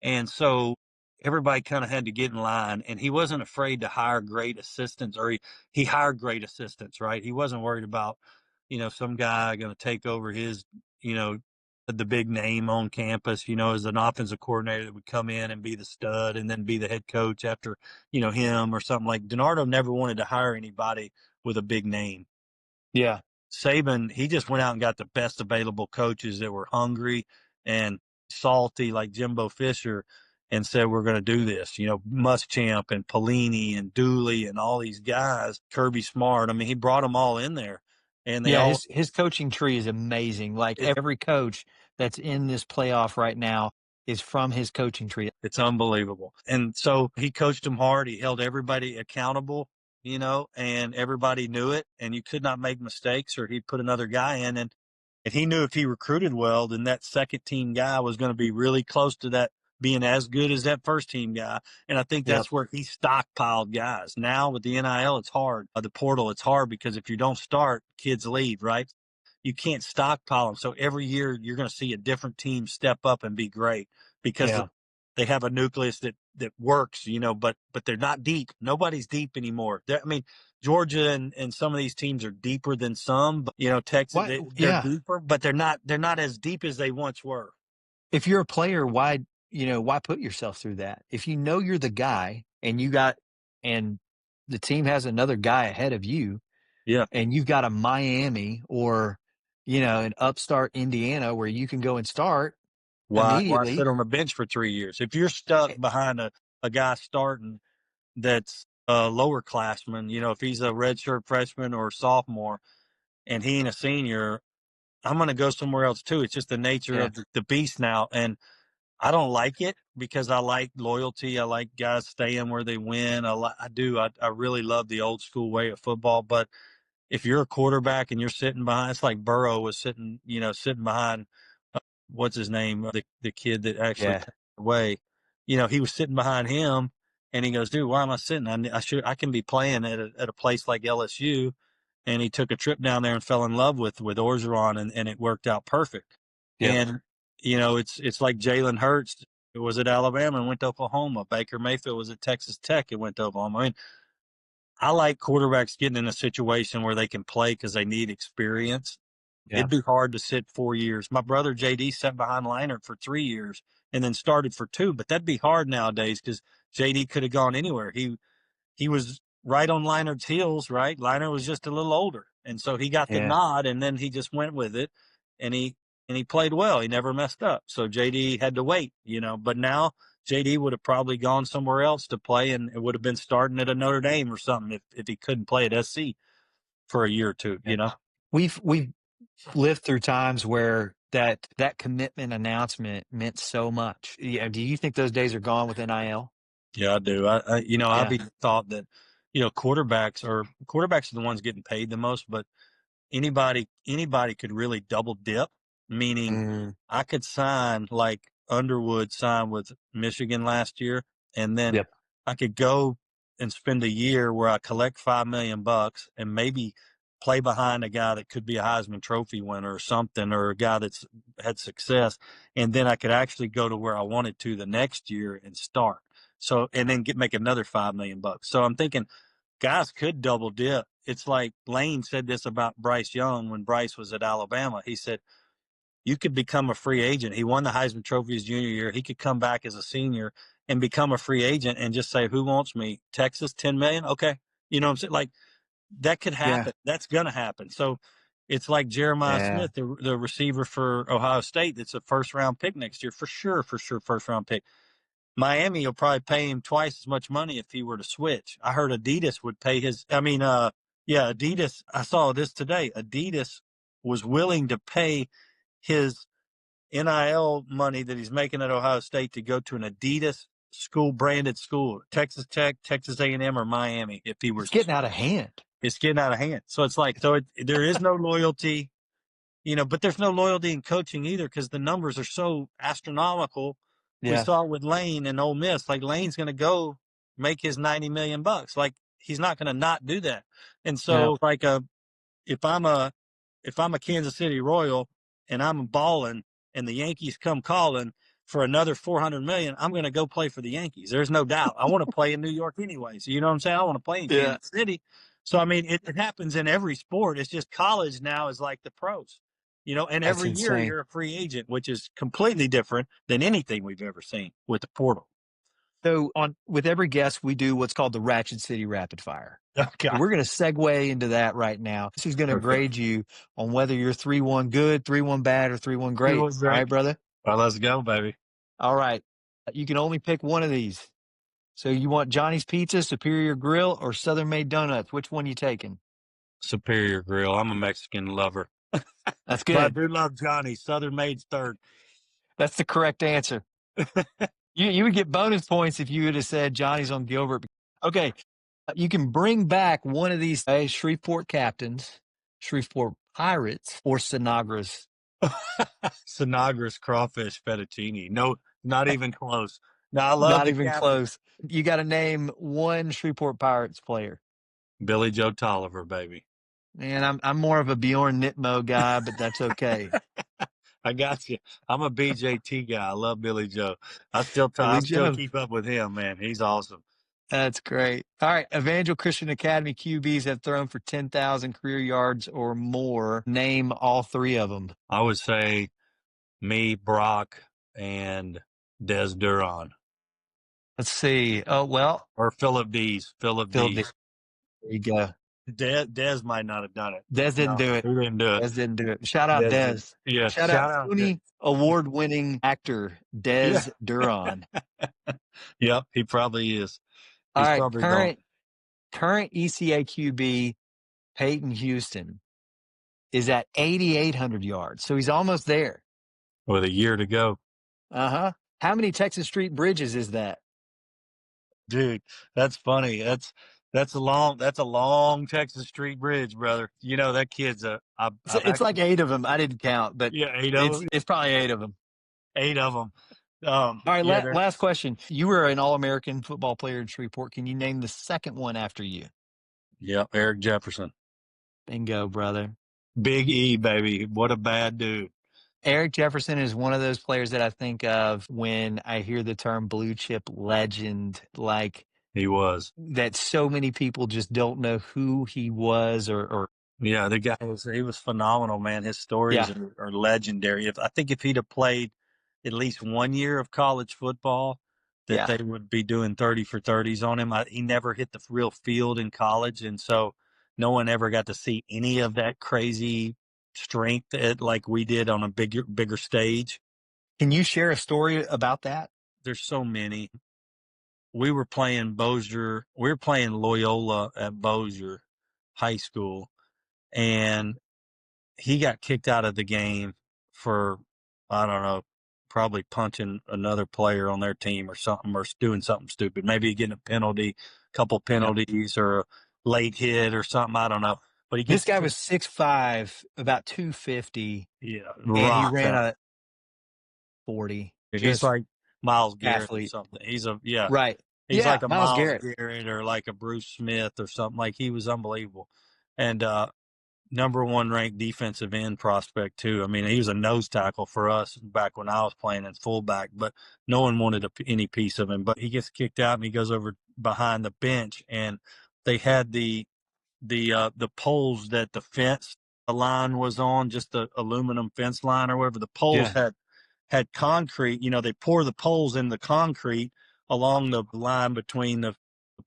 And so everybody kind of had to get in line, and he wasn't afraid to hire great assistants, or he hired great assistants, right? He wasn't worried about, some guy going to take over his, the big name on campus, as an offensive coordinator that would come in and be the stud and then be the head coach after, him or something. Like DiNardo never wanted to hire anybody with a big name. Yeah. Saban, he just went out and got the best available coaches that were hungry and salty, like Jimbo Fisher, and said, "We're going to do this." Muschamp and Pelini and Dooley and all these guys, Kirby Smart. I mean, he brought them all in there, and they Yeah, all. his coaching tree is amazing. Like every coach that's in this playoff right now is from his coaching tree. It's unbelievable. And so he coached them hard. He held everybody accountable, and everybody knew it. And you could not make mistakes, or he'd put another guy in. And he knew if he recruited well, then that second team guy was going to be really close to that being as good as that first team guy. And I think that's where he stockpiled guys. Now with the NIL, it's hard. The portal, it's hard because if you don't start, kids leave, right? You can't stockpile them. So every year you're going to see a different team step up and be great because they have a nucleus that works, but they're not deep. Nobody's deep anymore. I mean, Georgia and some of these teams are deeper than some, but Texas, they're deeper, but they're not as deep as they once were. If you're a player, why put yourself through that? If you know you're the guy and the team has another guy ahead of you, and you've got a Miami or an upstart Indiana where you can go and start Why immediately. sit on the bench for 3 years? If you're stuck behind a guy starting that's a lower classman, if he's a redshirt freshman or sophomore and he ain't a senior, I'm going to go somewhere else too. It's just the nature of the beast now. And I don't like it because I like loyalty. I like guys staying where they win. I do. I really love the old school way of football. But if you're a quarterback and you're sitting behind, it's like Burrow was sitting behind, what's his name? The kid that actually passed away. He was sitting behind him and he goes, "Dude, why am I sitting? I can be playing at a place like LSU." And he took a trip down there and fell in love with Orgeron, and it worked out perfect. And it's like Jalen Hurts was at Alabama and went to Oklahoma. Baker Mayfield was at Texas Tech and went to Oklahoma. I mean, I like quarterbacks getting in a situation where they can play because they need experience. Yeah. It'd be hard to sit 4 years. My brother JD sat behind Leinart for 3 years and then started for 2, but that'd be hard nowadays because JD could have gone anywhere. He was right on Leinart's heels, right? Leinart was just a little older, and so he got the Yeah. nod, and then he just went with it, and he played well. He never messed up. So JD had to wait, But now JD would have probably gone somewhere else to play, and it would have been starting at a Notre Dame or something if he couldn't play at SC for a year or two. We've lived through times where that commitment announcement meant so much. Yeah. Do you think those days are gone with NIL? Yeah, I do. I've even thought that, quarterbacks are the ones getting paid the most, but anybody could really double dip, meaning I could sign like Underwood signed with Michigan last year, and then I could go and spend a year where I collect $5 million and maybe play behind a guy that could be a Heisman Trophy winner or something, or a guy that's had success, and then I could actually go to where I wanted to the next year and start. So, and then make another $5 million. So I'm thinking guys could double dip. It's like Lane said this about Bryce Young when Bryce was at Alabama. He said, you could become a free agent. He won the Heisman Trophy his junior year. He could come back as a senior and become a free agent and just say, who wants me? Texas, 10 million? Okay. You know what I'm saying? Like, that could happen. Yeah. That's going to happen. So it's like Jeremiah Smith, the receiver for Ohio State. That's a first-round pick next year. For sure, first-round pick. Miami will probably pay him twice as much money if he were to switch. I heard Adidas would pay Adidas. I saw this today. Adidas was willing to pay his NIL money that he's making at Ohio State to go to an Adidas branded school, Texas Tech, Texas A&M, or Miami. If he was getting out of hand. It's getting out of hand. So it's like, there is no loyalty, but there's no loyalty in coaching either because the numbers are so astronomical. Yeah. We saw it with Lane and Ole Miss. Like, Lane's going to go make his $90 million. Like, he's not going to not do that. And so, if I'm a Kansas City Royal and I'm balling and the Yankees come calling for another $400 million, I'm going to go play for the Yankees. There's no doubt. I want to play in New York anyway. So, you know what I'm saying? I want to play in Kansas City. So, I mean, it happens in every sport. It's just college now is like the pros. And every year you're a free agent, which is completely different than anything we've ever seen with the portal. So with every guest, we do what's called the Ratchet City Rapid Fire. Okay. So we're going to segue into that right now. This is going to grade you on whether you're 3-1 good, 3-1 bad, or 3-1 great. All right, brother? Well, let's go, baby. All right. You can only pick one of these. So you want Johnny's Pizza, Superior Grill, or Southern Made Donuts? Which one you taking? Superior Grill. I'm a Mexican lover. That's good. But I do love Johnny's. Southern Made's third. That's the correct answer. You would get bonus points if you would have said Johnny's on Gilbert. Okay. You can bring back one of these Shreveport Captains, Shreveport Pirates, or Sinagra's. Sinagra's crawfish fettuccine. No, not even close. No, I love not even close. You got to name one Shreveport Pirates player. Billy Joe Tolliver, baby. Man, I'm more of a Bjorn Nitmo guy, but that's okay. I got you. I'm a BJT guy. I love Billy Joe. I still keep up with him, man. He's awesome. That's great. All right. Evangel Christian Academy QBs have thrown for 10,000 career yards or more. Name all three of them. I would say me, Brock, and Des Duron. Let's see. Oh, well. Or Philip Dees. Philip Dees. There you go. Des might not have done it. Des didn't do it. He didn't do it. Des didn't do it. Shout out Des. Yeah. Shout out Tony award-winning actor Des Duron. Yep, he probably is. All right, current ECA QB Peyton Houston is at 8,800 yards, so he's almost there. With a year to go. Uh-huh. How many Texas Street bridges is that? Dude, that's funny. That's a long Texas Street bridge, brother. You know that kid's it's like 8 of them. I didn't count, but yeah, 8 of them. It's probably 8 of them. 8 of them. All right, last question. You were an All-American football player in Shreveport. Can you name the second one after you? Yep, Eric Jefferson. Bingo, brother. Big E, baby. What a bad dude. Eric Jefferson is one of those players that I think of when I hear the term blue chip legend. Like, He was. that so many people just don't know who he was or Yeah, the guy he was phenomenal, man. His stories yeah, are legendary. I think if he'd have played at least 1 year of college football, that yeah. they would be doing 30 for 30s on him. He never hit the real field in college, and so no one ever got to see any of that crazy strength like we did on a bigger stage. Can you share a story about that? There's so many. We were playing Loyola at Bossier High School, and he got kicked out of the game for, I don't know, probably punching another player on their team or something, or doing something stupid. Maybe getting a penalty, couple Yeah. penalties, or a late hit or something. I don't know. But he This gets guy kicked. was 6'5", about 250, Yeah, and he rocks ran out. a 40. He's Just like Miles Garrett or athlete. something. Right. He's Yeah, like a Myles Miles Garrett. Garrett or like a Bruce Smith or something. Like, he was unbelievable. And number one ranked defensive end prospect too. I mean, he was a nose tackle for us back when I was playing in fullback, but no one wanted any piece of him. But he gets kicked out and he goes over behind the bench, and they had the poles that the line was on, just the aluminum fence line or whatever. The poles Yeah. had concrete. They pour the poles in the concrete along the line between the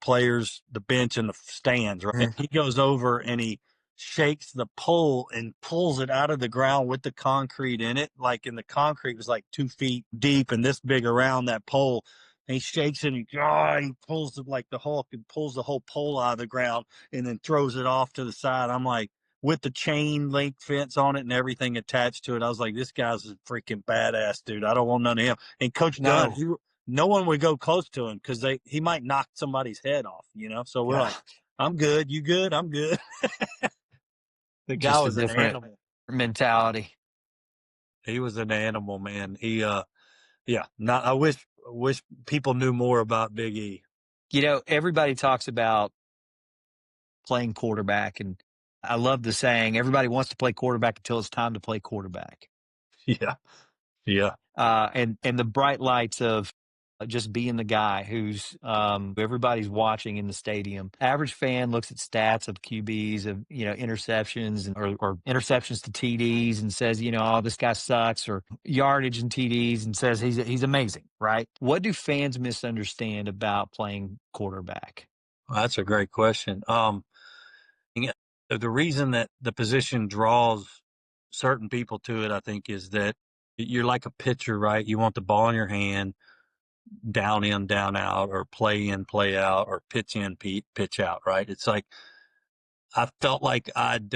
players, the bench, and the stands, right? And he goes over and he shakes the pole and pulls it out of the ground with the concrete in it. And the concrete was like 2 feet deep and this big around that pole. And he shakes it and he pulls it like the Hulk and pulls the whole pole out of the ground and then throws it off to the side. I'm like, with the chain link fence on it and everything attached to it, I was like, this guy's a freaking badass, dude. I don't want none of him. And Coach Dunn, No. no one would go close to him because he might knock somebody's head off, So we're like, Yeah. I'm good. You good? I'm good. The guy Just a was an different animal. mentality. He was an animal, man. Yeah. Not. I wish people knew more about Big E. Everybody talks about playing quarterback, and I love the saying, everybody wants to play quarterback until it's time to play quarterback. Yeah. Yeah. And the bright lights of just being the guy who's everybody's watching in the stadium. Average fan looks at stats of QBs, of interceptions or interceptions to TDs, and says, oh, this guy sucks, or yardage and TDs, and says he's amazing, right? What do fans misunderstand about playing quarterback? Well, that's a great question. Yeah, the reason that the position draws certain people to it, I think, is that you're like a pitcher, right? You want the ball in your hand, down in, down out, or play in, play out, or pitch in, pitch out, right? It's like I felt like I'd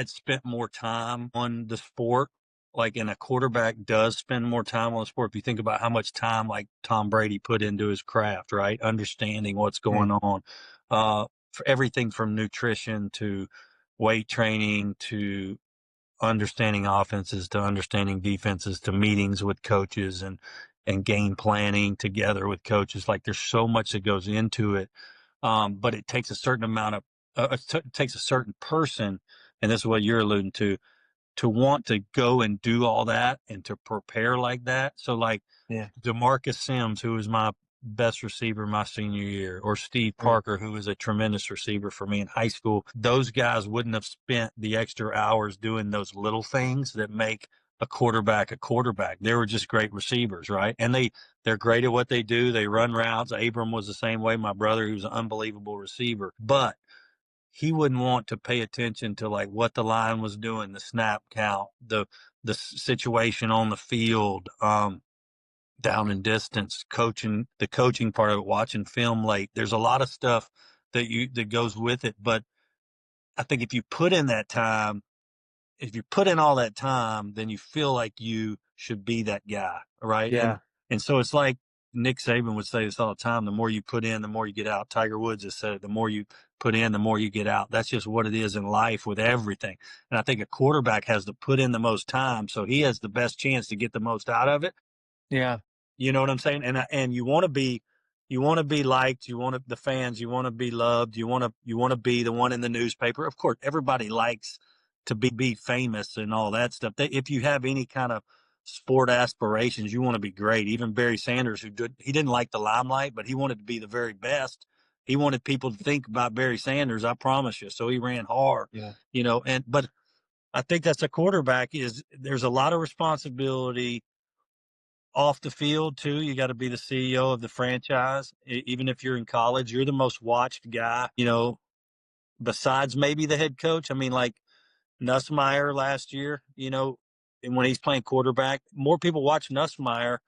spent more time on the sport, and a quarterback does spend more time on the sport. If you think about how much time like Tom Brady put into his craft, right? Understanding what's going on, for everything from nutrition to weight training to understanding offenses to understanding defenses to meetings with coaches and game planning together with coaches. Like, there's so much that goes into it. But it takes a certain amount of, it takes a certain person, and this is what you're alluding to want to go and do all that and to prepare like that. So like Yeah. DeMarcus Sims, who was my best receiver my senior year, or Steve Parker, who was a tremendous receiver for me in high school, those guys wouldn't have spent the extra hours doing those little things that make a quarterback a quarterback. They were just great receivers, right? And they're great at what they do. They run routes. Abram was the same way. My brother, who's an unbelievable receiver, but he wouldn't want to pay attention to like what the line was doing, the snap count, the situation on the field, down and distance, the coaching part of it, watching film late. There's a lot of stuff that goes with it. But I think if you put in all that time, then you feel like you should be that guy, right? Yeah. And so it's like Nick Saban would say this all the time: the more you put in, the more you get out. Tiger Woods has said it: the more you put in, the more you get out. That's just what it is in life with everything. And I think a quarterback has to put in the most time, so he has the best chance to get the most out of it. Yeah. You know what I'm saying? And you want to be liked. The fans. You want to be loved. You want to be the one in the newspaper. Of course, everybody likes to be famous and all that stuff. If you have any kind of sport aspirations. You want to be great. Even Barry Sanders, he didn't like the limelight, but he wanted to be the very best. He wanted people to think about Barry Sanders, I promise you. So he ran hard, but I think that's a quarterback there's a lot of responsibility off the field too. You got to be the CEO of the franchise. Even if you're in college, you're the most watched guy, besides maybe the head coach. I mean, like Nussmeier last year, and when he's playing quarterback, more people watch Nussmeier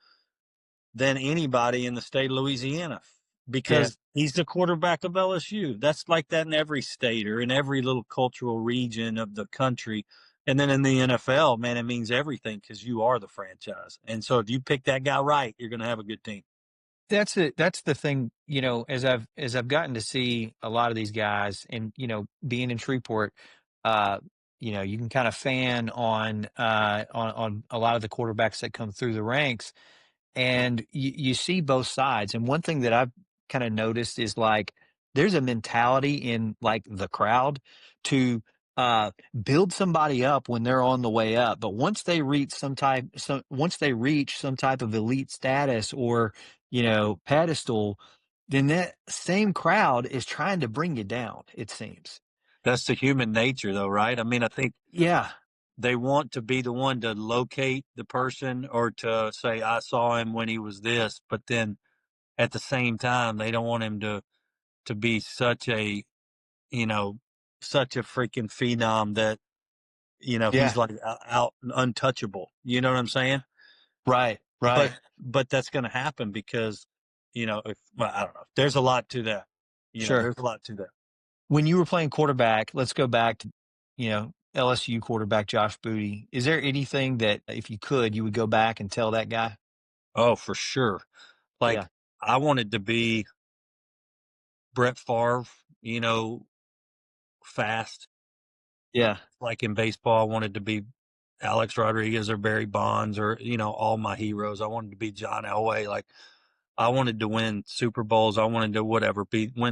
than anybody in the state of Louisiana because he's the quarterback of LSU. That's like that in every state or in every little cultural region of the country. And then in the NFL, man, it means everything because you are the franchise. And so if you pick that guy right, you're going to have a good team. That's it. That's the thing, as I've gotten to see a lot of these guys and, being in Shreveport, you can kind of fan on a lot of the quarterbacks that come through the ranks, and you see both sides. And one thing that I've kind of noticed is like there's a mentality in like the crowd to build somebody up when they're on the way up, but once they reach some type of elite status or pedestal, then that same crowd is trying to bring you down, it seems. That's the human nature though, right? I mean, I think Yeah. they want to be the one to locate the person or to say, I saw him when he was this, but then at the same time, they don't want him to be such a freaking phenom that, he's like out untouchable. You know what I'm saying? Right. But that's going to happen because, I don't know. There's a lot to that. Sure. There's a lot to that. When you were playing quarterback, let's go back to, LSU quarterback Josh Booty. Is there anything that if you could, you would go back and tell that guy? Oh, for sure. Like I wanted to be Brett Favre, fast. Yeah. Like in baseball, I wanted to be Alex Rodriguez or Barry Bonds or, all my heroes. I wanted to be John Elway. Like I wanted to win Super Bowls. I wanted to win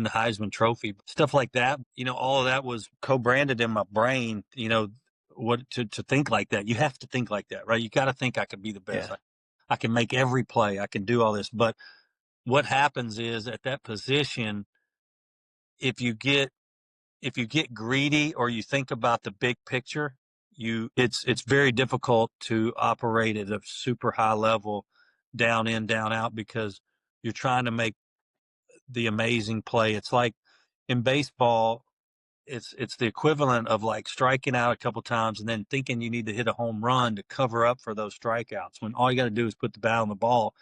the Heisman Trophy, stuff like that. All of that was co-branded in my brain, to think like that. You have to think like that, right? You got to think I could be the best. Yeah. I can make every play. I can do all this. But what happens is at that position, if you get greedy or you think about the big picture, it's very difficult to operate at a super high level, down in, down out, because you're trying to make the amazing play. It's like in baseball, it's the equivalent of like striking out a couple times and then thinking you need to hit a home run to cover up for those strikeouts, when all you got to do is put the bat on the ball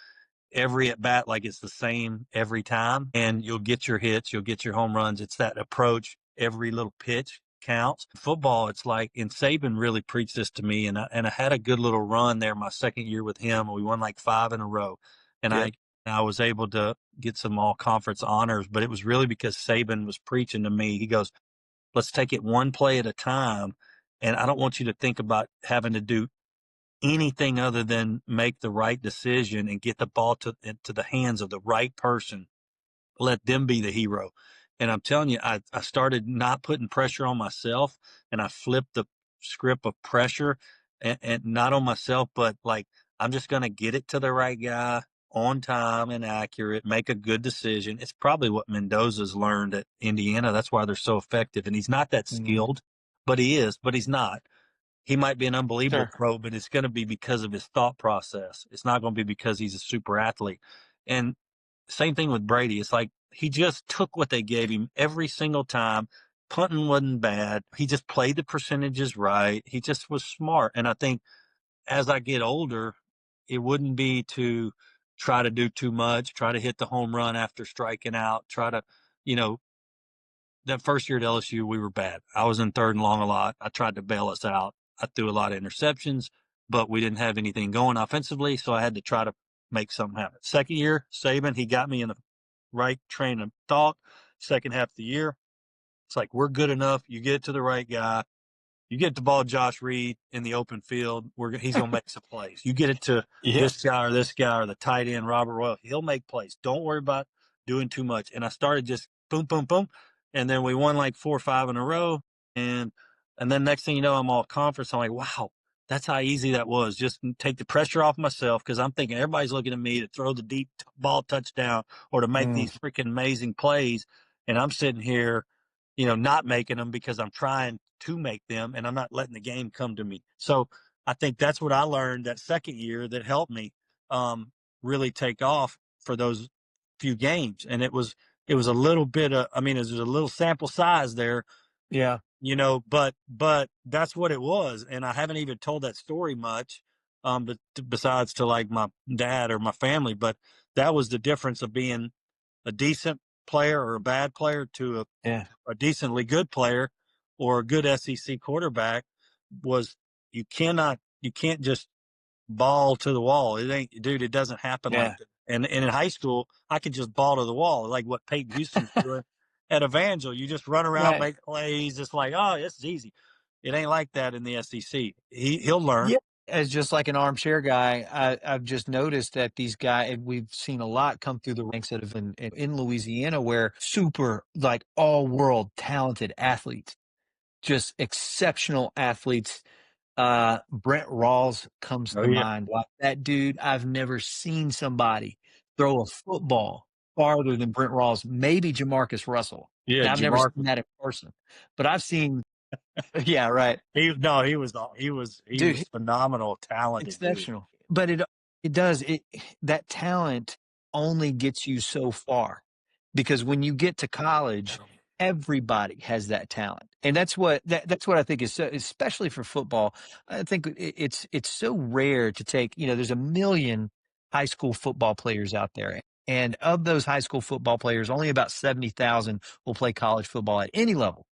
every at bat, like it's the same every time, and you'll get your hits, you'll get your home runs. It's that approach. Every little pitch counts. Football, it's like, and Saban really preached this to me, and I had a good little run there my second year with him. We won like 5 in a row, and I was able to get some all conference honors, but it was really because Saban was preaching to me. He goes, let's take it one play at a time, and I don't want you to think about having to do anything other than make the right decision and get the ball into the hands of the right person. Let them be the hero. And I'm telling you, I started not putting pressure on myself, and I flipped the script of pressure and not on myself, but like, I'm just going to get it to the right guy on time and accurate, make a good decision. It's probably what Mendoza's learned at Indiana. That's why they're so effective. And he's not that skilled, but he's not. He might be an unbelievable pro, but it's going to be because of his thought process. It's not going to be because he's a super athlete. And same thing with Brady. It's like he just took what they gave him every single time. Punting wasn't bad. He just played the percentages right. He just was smart. And I think as I get older, it wouldn't be to try to do too much, try to hit the home run after striking out, try to, that first year at LSU, we were bad. I was in third and long a lot. I tried to bail us out. I threw a lot of interceptions, but we didn't have anything going offensively, so I had to try to make something happen. Second year, Saban, he got me in the right train of thought. Second half of the year, it's like, we're good enough. You get it to the right guy. You get the ball to Josh Reed in the open field, he's going to make some plays. You get it to this guy or the tight end, Robert Royal. He'll make plays. Don't worry about doing too much. And I started just boom, boom, boom. And then we won like 4 or 5 in a row. And then next thing you know, I'm all conference. I'm like, wow, That's how easy that was. Just take the pressure off myself because I'm thinking everybody's looking at me to throw the deep ball touchdown or to make these freaking amazing plays. And I'm sitting here, not making them because I'm trying to make them and I'm not letting the game come to me. So I think that's what I learned that second year that helped me really take off for those few games. And it was a little bit of, it was a little sample size there. Yeah. But that's what it was. And I haven't even told that story much, but besides to like my dad or my family, but that was the difference of being a decent player or a bad player to a decently good player or a good SEC quarterback was you can't just ball to the wall. It doesn't happen like that. And in high school, I could just ball to the wall, like what Peyton Houston's doing at Evangel. You just run around, make plays. It's like, oh, this is easy. It ain't like that in the SEC. He'll learn. Yeah. As just like an armchair guy, I've just noticed that these guys, we've seen a lot come through the ranks that have been in Louisiana where super, like all world talented athletes, just exceptional athletes. Brent Rawls comes to mind. Like that dude, I've never seen somebody throw a football farther than Brent Rawls, maybe Jamarcus Russell. Yeah, Now, I've never seen that in person, but I've seen. Yeah, right. He was phenomenal, talented, exceptional. Dude. But that talent only gets you so far, because when you get to college, everybody has that talent, and that's what I think is so, especially for football. I think it's so rare to take. There's a million high school football players out there, and of those high school football players, only about 70,000 will play college football at any level,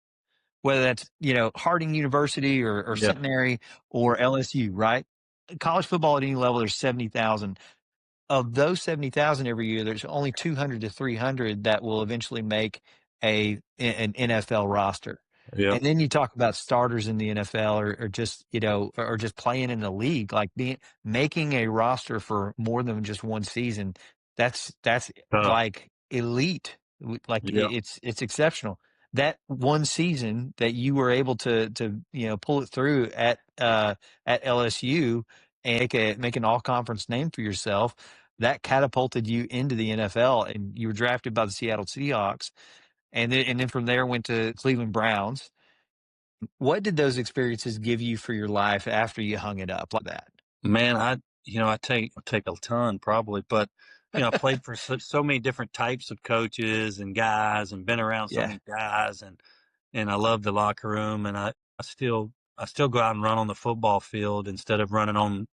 whether that's, Harding University or Centenary or LSU, right? College football at any level, there's 70,000. Of those 70,000 every year, there's only 200 to 300 that will eventually make an NFL roster. Yeah. And then you talk about starters in the NFL or just, or just playing in the league, like making a roster for more than just one season. That's like elite. Like it's exceptional. That one season that you were able to pull it through at LSU and make an all conference name for yourself, that catapulted you into the NFL, and you were drafted by the Seattle Seahawks, and then from there went to Cleveland Browns. What did those experiences give you for your life after you hung it up like that? Man, I take a ton probably, but I played for so many different types of coaches and guys, and been around so many guys, and I love the locker room, and I still go out and run on the football field instead of running on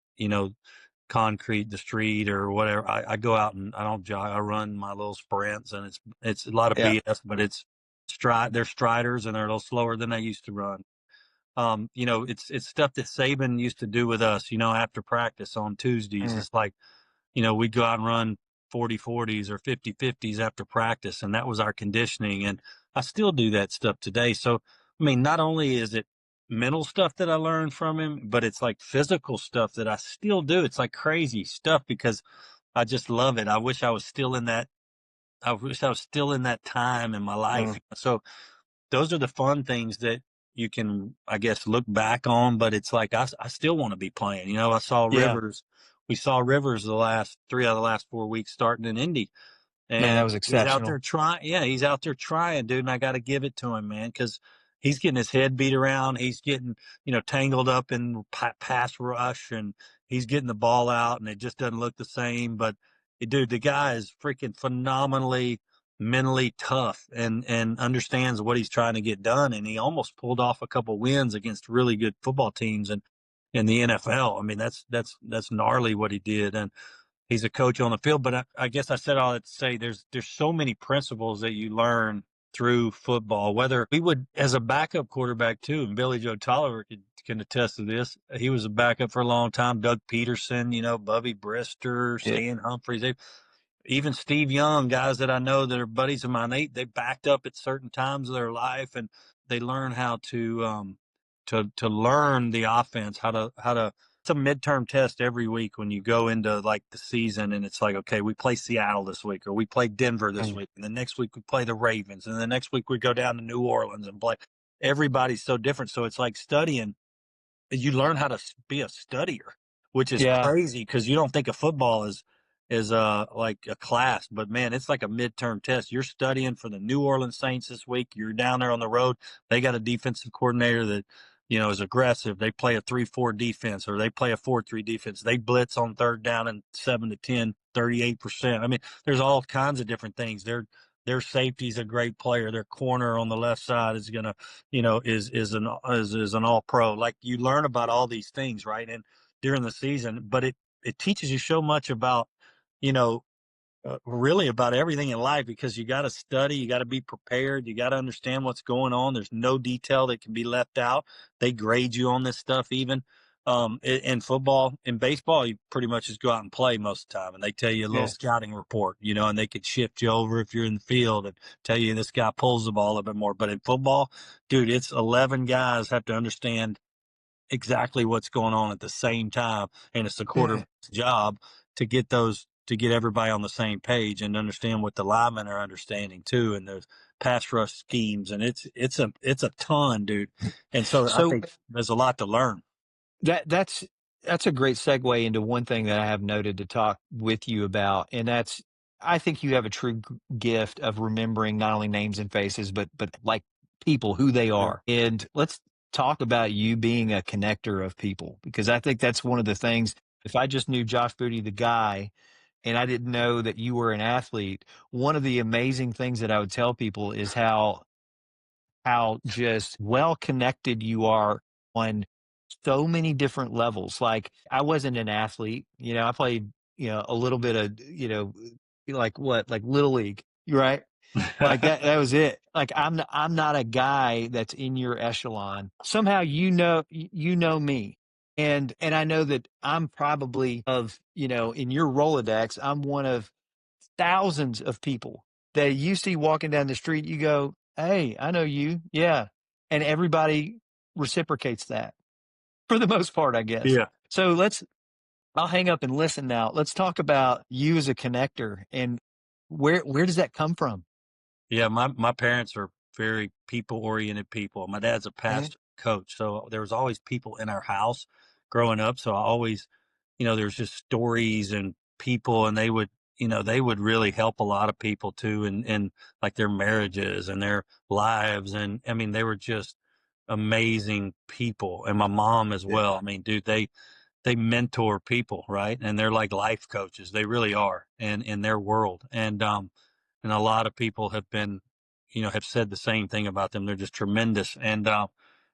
concrete, the street or whatever. I go out and I don't jog. I run my little sprints, and it's a lot of BS, but it's they're striders, and they're a little slower than I used to run. It's stuff that Saban used to do with us, after practice on Tuesdays. It's like, we'd go out and run 40-40s or 50-50s after practice, and that was our conditioning. And I still do that stuff today. So, not only is it mental stuff that I learned from him, but it's like physical stuff that I still do. It's like crazy stuff because I just love it. I wish I was still in that time in my life. So those are the fun things that you can, I guess, look back on, but it's like, I still want to be playing. I saw Rivers. We saw Rivers the last 3 out of the last 4 weeks starting in Indy. And man, that was exceptional. He's out there trying. Yeah, he's out there trying, dude. And I got to give it to him, man, because he's getting his head beat around. He's getting, tangled up in pass rush, and he's getting the ball out, and it just doesn't look the same. But, dude, the guy is freaking phenomenally mentally tough and understands what he's trying to get done. And he almost pulled off a couple wins against really good football teams and in the NFL. That's gnarly what he did. And he's a coach on the field, but I guess I said all that to say there's so many principles that you learn through football. Whether we would, as a backup quarterback too, and Billy Joe Tolliver can attest to this. He was a backup for a long time. Doug Peterson, Bubby Brister, Stan Humphries, even Steve Young, guys that I know that are buddies of mine. They backed up at certain times of their life, and they learn how to learn the offense, how to. It's a midterm test every week when you go into like the season, and it's like, okay, we play Seattle this week, or we play Denver this week, and the next week we play the Ravens, and the next week we go down to New Orleans and play. Everybody's so different, so it's like studying you learn how to be a studier, which is Yeah. crazy because you don't think of football as like a class, but man, it's like a midterm test. You're studying for the New Orleans Saints this week. You're down there on the road. They got a defensive coordinator that, is aggressive. They play a 3-4 defense, or they play a 4-3 defense. They blitz on third down and 7 to 10, 38%. I mean, there's all kinds of different things. Their safety's a great player. Their corner on the left side is gonna, is an all pro. Like, you learn about all these things, right? And during the season, but it teaches you so much about, you know, really about everything in life, because you got to study, you got to be prepared, you got to understand what's going on. There's no detail that can be left out. They grade you on this stuff, even in football. In baseball, you pretty much just go out and play most of the time, and they tell you a little Yeah. scouting report, and they could shift you over if you're in the field and tell you this guy pulls the ball a bit more. But in football, dude, it's 11 guys have to understand exactly what's going on at the same time, and it's the Yeah. quarterback's job to get everybody on the same page and understand what the linemen are understanding too, and there's pass rush schemes, and it's a ton, dude. And so I So think there's a lot to learn. that's a great segue into one thing that I have noted to talk with you about, and that's, I think you have a true gift of remembering not only names and faces, but like people, who they Yeah. are. And let's talk about you being a connector of people, because I think that's one of the things. If I just knew Josh Booty, the guy, and I didn't know that you were an athlete, one of the amazing things that I would tell people is how just well connected you are on so many different levels. Like, I wasn't an athlete, I played, a little bit of, like what, like little league, right? Like that was it. Like, I'm not a guy that's in your echelon. Somehow, you know me. And I know that I'm probably in your Rolodex, I'm one of thousands of people that you see walking down the street. You go, "Hey, I know you." Yeah. And everybody reciprocates that for the most part, I guess. Yeah. So I'll hang up and listen now. Let's talk about you as a connector, and where does that come from? Yeah, my parents are very people-oriented people. My dad's a Mhm. pastor coach, so there was always people in our house growing up. So I always, there's just stories and people, and they would really help a lot of people too, and like their marriages and their lives, and I mean, they were just amazing people. And my mom as Yeah. well. I mean, dude, they mentor people, right? And they're like life coaches. They really are, and in their world. And a lot of people have been, have said the same thing about them. They're just tremendous.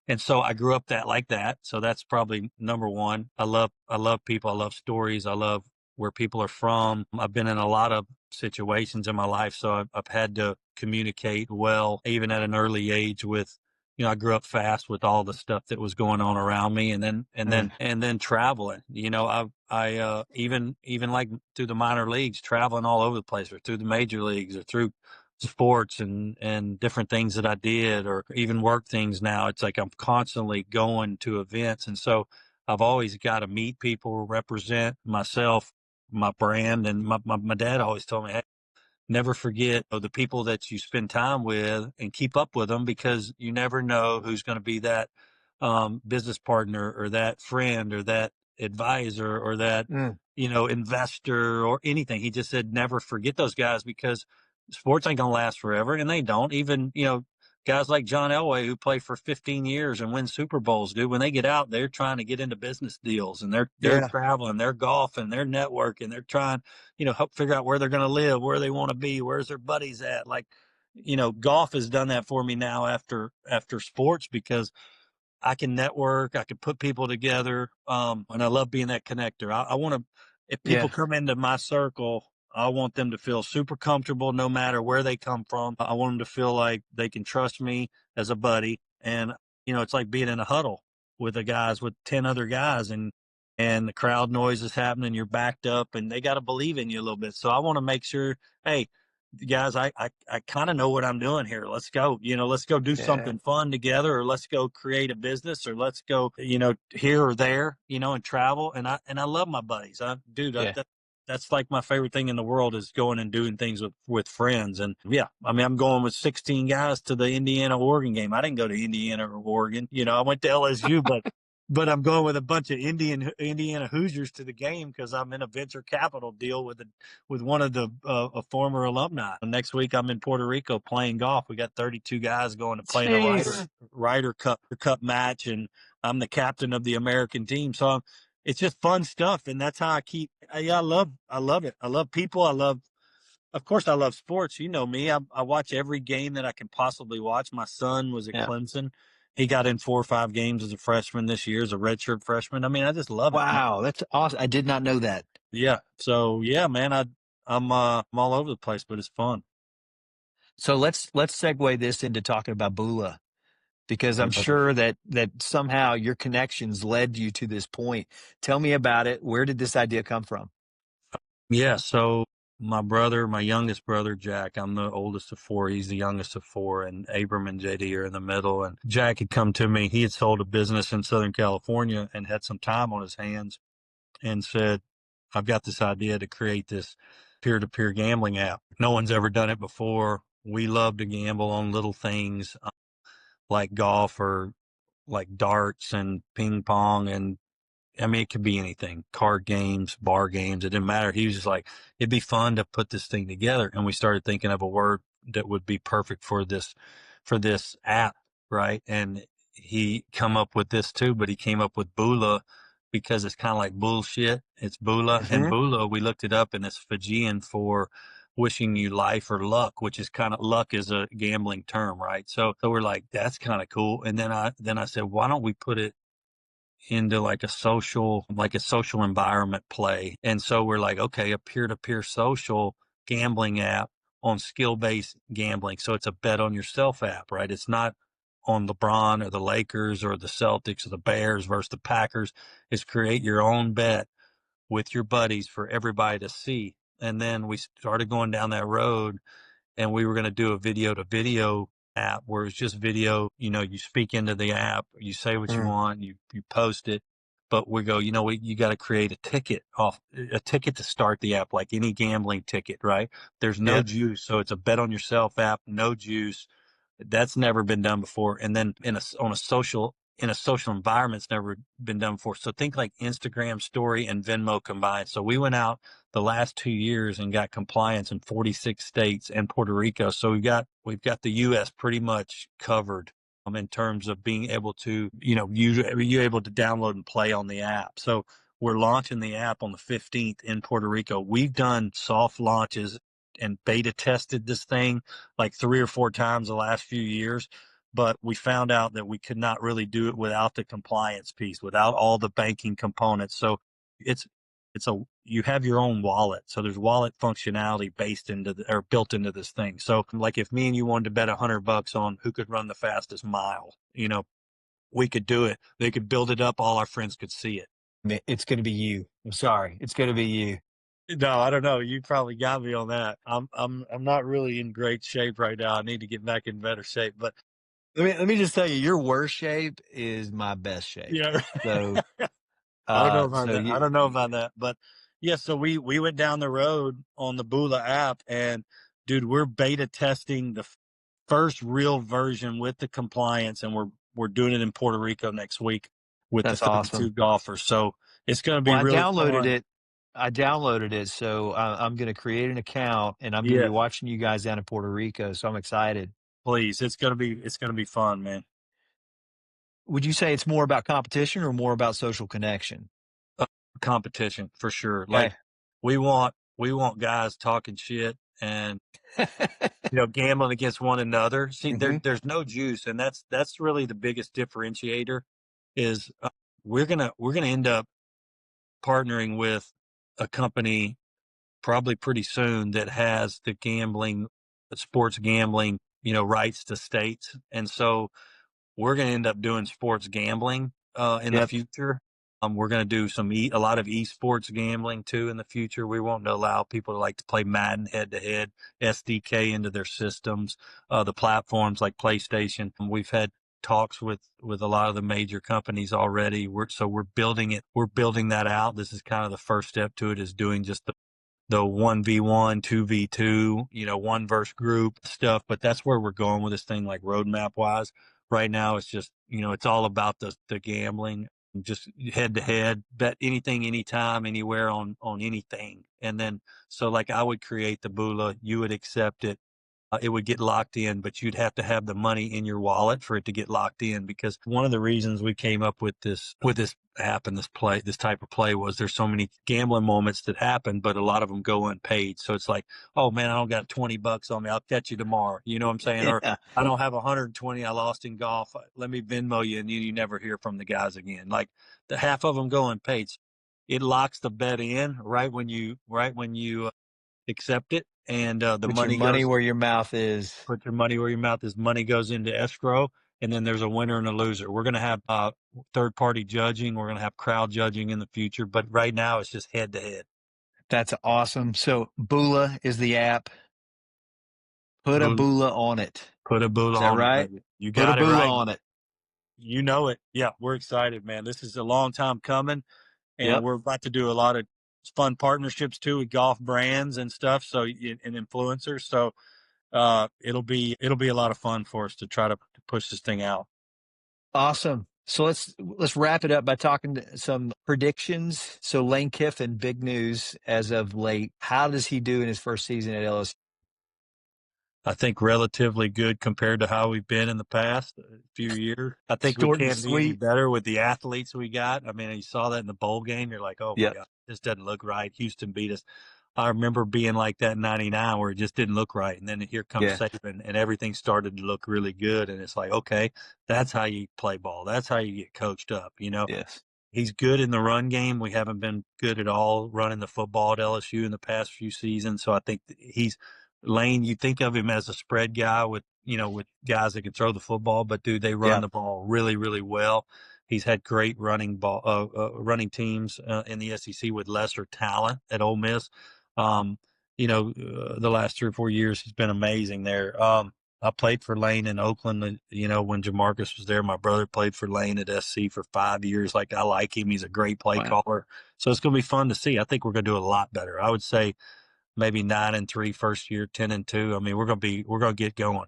And so I grew up like that. So that's probably number one. I love people. I love stories. I love where people are from. I've been in a lot of situations in my life, so I've had to communicate well, even at an early age with, I grew up fast with all the stuff that was going on around me, Mm. and then traveling. Even like through the minor leagues, traveling all over the place, or through the major leagues, or through sports and different things that I did, or even work things now. It's like I'm constantly going to events, and so I've always got to meet people, represent myself, my brand, and my dad always told me, hey, never forget the people that you spend time with, and keep up with them, because you never know who's going to be that business partner, or that friend, or that advisor, or that, Mm. investor, or anything. He just said, never forget those guys, because sports ain't going to last forever, and they don't. Even, guys like John Elway, who play for 15 years and win Super Bowls, dude, when they get out, they're trying to get into business deals, and they're Yeah. traveling, they're golfing, they're networking, they're trying, help figure out where they're going to live, where they want to be, where's their buddies at. Like, golf has done that for me now after sports, because I can network, I can put people together. And I love being that connector. I want to, if people Yeah. come into my circle, I want them to feel super comfortable no matter where they come from. I want them to feel like they can trust me as a buddy. And, it's like being in a huddle with the guys, with 10 other guys, and the crowd noise is happening. You're backed up, and they got to believe in you a little bit. So I want to make sure, hey, guys, I kind of know what I'm doing here. Let's go, let's go do Yeah. something fun together, or let's go create a business, or let's go, here or there, and travel. And I love my buddies. Yeah. That's like my favorite thing in the world, is going and doing things with friends. And yeah, I mean, I'm going with 16 guys to the Indiana Oregon game. I didn't go to Indiana or Oregon. I went to LSU, but but I'm going with a bunch of Indiana Hoosiers to the game because I'm in a venture capital deal with one of the a former alumni. Next week I'm in Puerto Rico playing golf. We got 32 guys going to play in a Ryder Cup match, and I'm the captain of the American team. So it's just fun stuff, and that's how I keep. I love it. I love people. Of course, I love sports. You know me. I watch every game that I can possibly watch. My son was at Clemson. He got in 4 or 5 games as a freshman this year, as a redshirt freshman. I mean, I just love it. Wow, that's awesome. I did not know that. Yeah. So yeah, man, I'm all over the place, but it's fun. So let's segue this into talking about Bula, because I'm sure that somehow your connections led you to this point. Tell me about it. Where did this idea come from? Yeah. So my youngest brother, Jack, I'm the oldest of 4. He's the youngest of 4, and Abram and JD are in the middle. And Jack had come to me. He had sold a business in Southern California and had some time on his hands, and said, I've got this idea to create this peer-to-peer gambling app. No one's ever done it before. We love to gamble on little things like golf or like darts and ping pong, and I mean, it could be anything, card games, bar games. It didn't matter. He was just like, it'd be fun to put this thing together. And we started thinking of a word that would be perfect for this app. Right. And he come up with this too, but he came up with Bula because it's kind of like bullshit. It's Bula. Mm-hmm. And Bula, we looked it up, and it's Fijian for wishing you life or luck, which is kind of, luck is a gambling term. Right. So we're like, that's kind of cool. And then I said, why don't we put it into like a social environment play? And so we're like, okay, a peer-to-peer social gambling app on skill-based gambling. So it's a bet on yourself app, right? It's not on LeBron or the Lakers or the Celtics or the Bears versus the Packers. It's create your own bet with your buddies for everybody to see. And then we started going down that road, and we were going to do a video to video app where it's just video. You speak into the app, you say what you want, you post it, but we go, you got to create a ticket to start the app, like any gambling ticket, right? There's no juice. So it's a bet on yourself app, no juice. That's never been done before. And then in a social environment, it's never been done before. So think like Instagram story and Venmo combined. So we went out the last 2 years and got compliance in 46 states and Puerto Rico. So we've got the U.S. pretty much covered in terms of being able to, you're able to download and play on the app. So we're launching the app on the 15th in Puerto Rico. We've done soft launches and beta tested this thing like 3 or 4 times the last few years. But we found out that we could not really do it without the compliance piece, without all the banking components. So you have your own wallet. So there's wallet functionality built into this thing. So like if me and you wanted to bet $100 on who could run the fastest mile, we could do it. They could build it up. All our friends could see it. It's going to be you. I'm sorry. It's going to be you. No, I don't know. You probably got me on that. I'm not really in great shape right now. I need to get back in better shape, but let me just tell you, your worst shape is my best shape. Yeah. So I don't know about that. I don't know about that, but yeah. So we went down the road on the Bula app, and dude, we're beta testing the first real version with the compliance, and we're doing it in Puerto Rico next week with the 32 awesome. golfers. So it's going to be really fun. I downloaded it, so I'm going to create an account, and I'm going to be watching you guys down in Puerto Rico. So I'm excited. Please, it's going to be fun, man. Would you say it's more about competition or more about social connection? Competition for sure. Okay. Like we want guys talking shit and gambling against one another. See, there's no juice, and that's really the biggest differentiator. Is we're gonna end up partnering with a company probably pretty soon that has the sports gambling, rights to states. And so we're going to end up doing sports gambling in the future. We're going to do a lot of esports gambling too in the future. We won't allow people to like to play Madden head-to-head, SDK into their systems, the platforms like PlayStation. We've had talks with a lot of the major companies already. We're building it. We're building that out. This is kind of the first step to it, is doing just the 1v1, 2v2, one verse group stuff. But that's where we're going with this thing, like roadmap wise. Right now, it's just, it's all about the gambling. just head to head, bet anything, anytime, anywhere on anything. And then, so like I would create the bula, you would accept it. It would get locked in, but you'd have to have the money in your wallet for it to get locked in. Because one of the reasons we came up with this app and this type of play was there's so many gambling moments that happen, but a lot of them go unpaid. So it's like, oh man, I don't got $20 on me. I'll catch you tomorrow. You know what I'm saying? Or Yeah. I don't have 120 I lost in golf. Let me Venmo you, and you never hear from the guys again. Like the half of them go unpaid. It locks the bet in right when you accept it, and the Put your money money goes. where your mouth is. Put your money where your mouth is. Money goes into escrow, and then there's a winner and a loser. We're going to have third-party judging. We're going to have crowd judging in the future, but right now it's just head-to-head. That's awesome. So Bula is the app. Put a Bula on it. Put a Bula Is that on it, right? baby. You Put a got it Bula right. on it. You know it. Yeah, we're excited, man. This is a long time coming, and Yep. we're about to do a lot of fun partnerships too with golf brands and stuff. So and influencers. So it'll be a lot of fun for us to try to push this thing out. Awesome. So let's wrap it up by talking to some predictions. So Lane Kiffin, big news as of late. How does he do in his first season at LSU? I think relatively good compared to how we've been in the past few years. I think we Short and can't be any sweet. better with the athletes we got. I mean, you saw that in the bowl game. You're like, oh my Yep. God, this doesn't look right. Houston beat us. I remember being like that in 99 where it just didn't look right. And then here comes Yeah. Saban and everything started to look really good. And it's like, okay, that's how you play ball. That's how you get coached up, you know? Yes. He's good in the run game. We haven't been good at all running the football at LSU in the past few seasons. So I think he's Lane. You think of him as a spread guy with guys that can throw the football, but dude, they run Yeah. the ball really, really well. He's had great running teams in the SEC with lesser talent at Ole Miss. The last 3 or 4 years he's been amazing there. I played for Lane in Oakland, when Jamarcus was there. My brother played for Lane at SC for 5 years. Like, I like him. He's a great play caller. So it's going to be fun to see. I think we're going to do a lot better. I would say maybe 9-3 first year, 10-2. I mean, we're going to get going.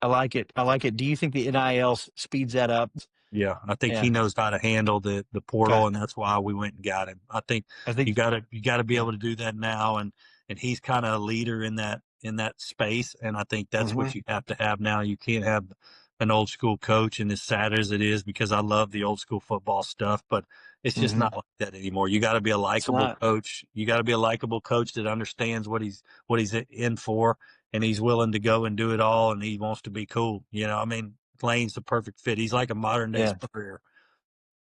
I like it. I like it. Do you think the NIL speeds that up? Yeah, I think Yeah. he knows how to handle the portal, Okay. and that's why we went and got him. I think you got to be able to do that now, and he's kind of a leader in that space, and I think that's what you have to have now. You can't have an old school coach, and as sad as it is, because I love the old school football stuff, but it's just not like that anymore. You got to be a likable coach. You got to be a likable coach that understands what he's in for, and he's willing to go and do it all, and he wants to be cool. I mean, Lane's the perfect fit. He's like a modern day Spurrier.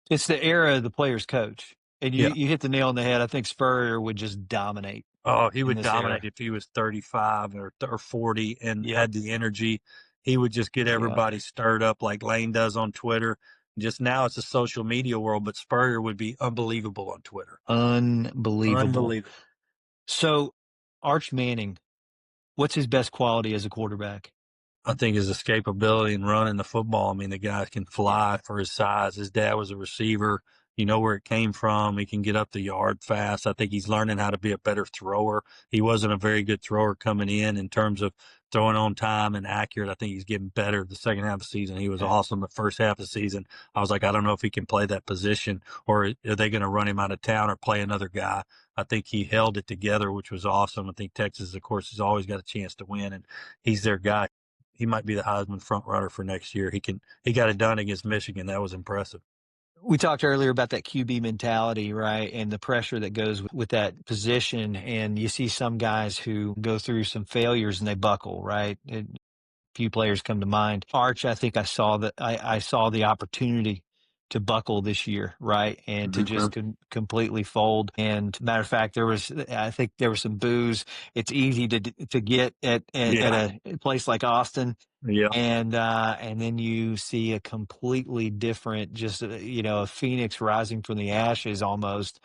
It's the era of the player's coach. And Yeah. you hit the nail on the head. I think Spurrier would just dominate. Oh, he would this dominate era. if he was 35 or 40 and had the energy. He would just get everybody stirred up like Lane does on Twitter. Just now it's a social media world, but Spurrier would be unbelievable on Twitter. Unbelievable. So, Arch Manning, what's his best quality as a quarterback? I think his escapability and running the football. I mean, the guy can fly for his size. His dad was a receiver. You know where it came from. He can get up the yard fast. I think he's learning how to be a better thrower. He wasn't a very good thrower coming in terms of throwing on time and accurate. I think he's getting better the second half of the season. He was awesome the first half of the season. I was like, I don't know if he can play that position, or are they going to run him out of town or play another guy? I think he held it together, which was awesome. I think Texas, of course, has always got a chance to win, and he's their guy. He might be the Heisman front runner for next year. He got it done against Michigan. That was impressive. We talked earlier about that QB mentality, right? And the pressure that goes with that position. And you see some guys who go through some failures and they buckle, right? Few players come to mind. Arch, I think I saw the opportunity to buckle this year, right? And to just completely fold. And matter of fact, I think there was some boos. It's easy to get at a place like Austin. Yeah. And then you see a completely different, just, a phoenix rising from the ashes almost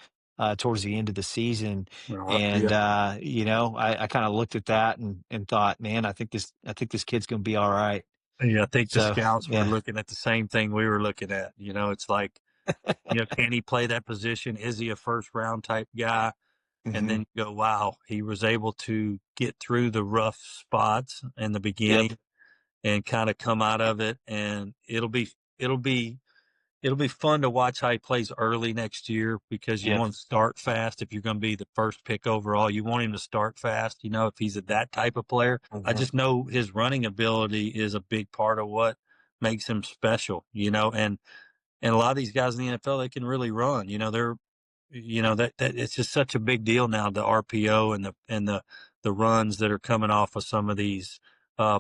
towards the end of the season. And, I kind of looked at that and thought, man, I think this kid's going to be all right. Yeah, I think the scouts were looking at the same thing we were looking at. It's like, can he play that position? Is he a first round type guy? And then you go, wow, he was able to get through the rough spots in the beginning and kind of come out of it. And it'll be it'll be fun to watch how he plays early next year because you Yep. want to start fast. If you're going to be the first pick overall, you want him to start fast. You know, if he's that type of player, I just know his running ability is a big part of what makes him special. You know, and a lot of these guys in the NFL, they can really run. You know, that it's just such a big deal now. The RPO and the runs that are coming off of some of these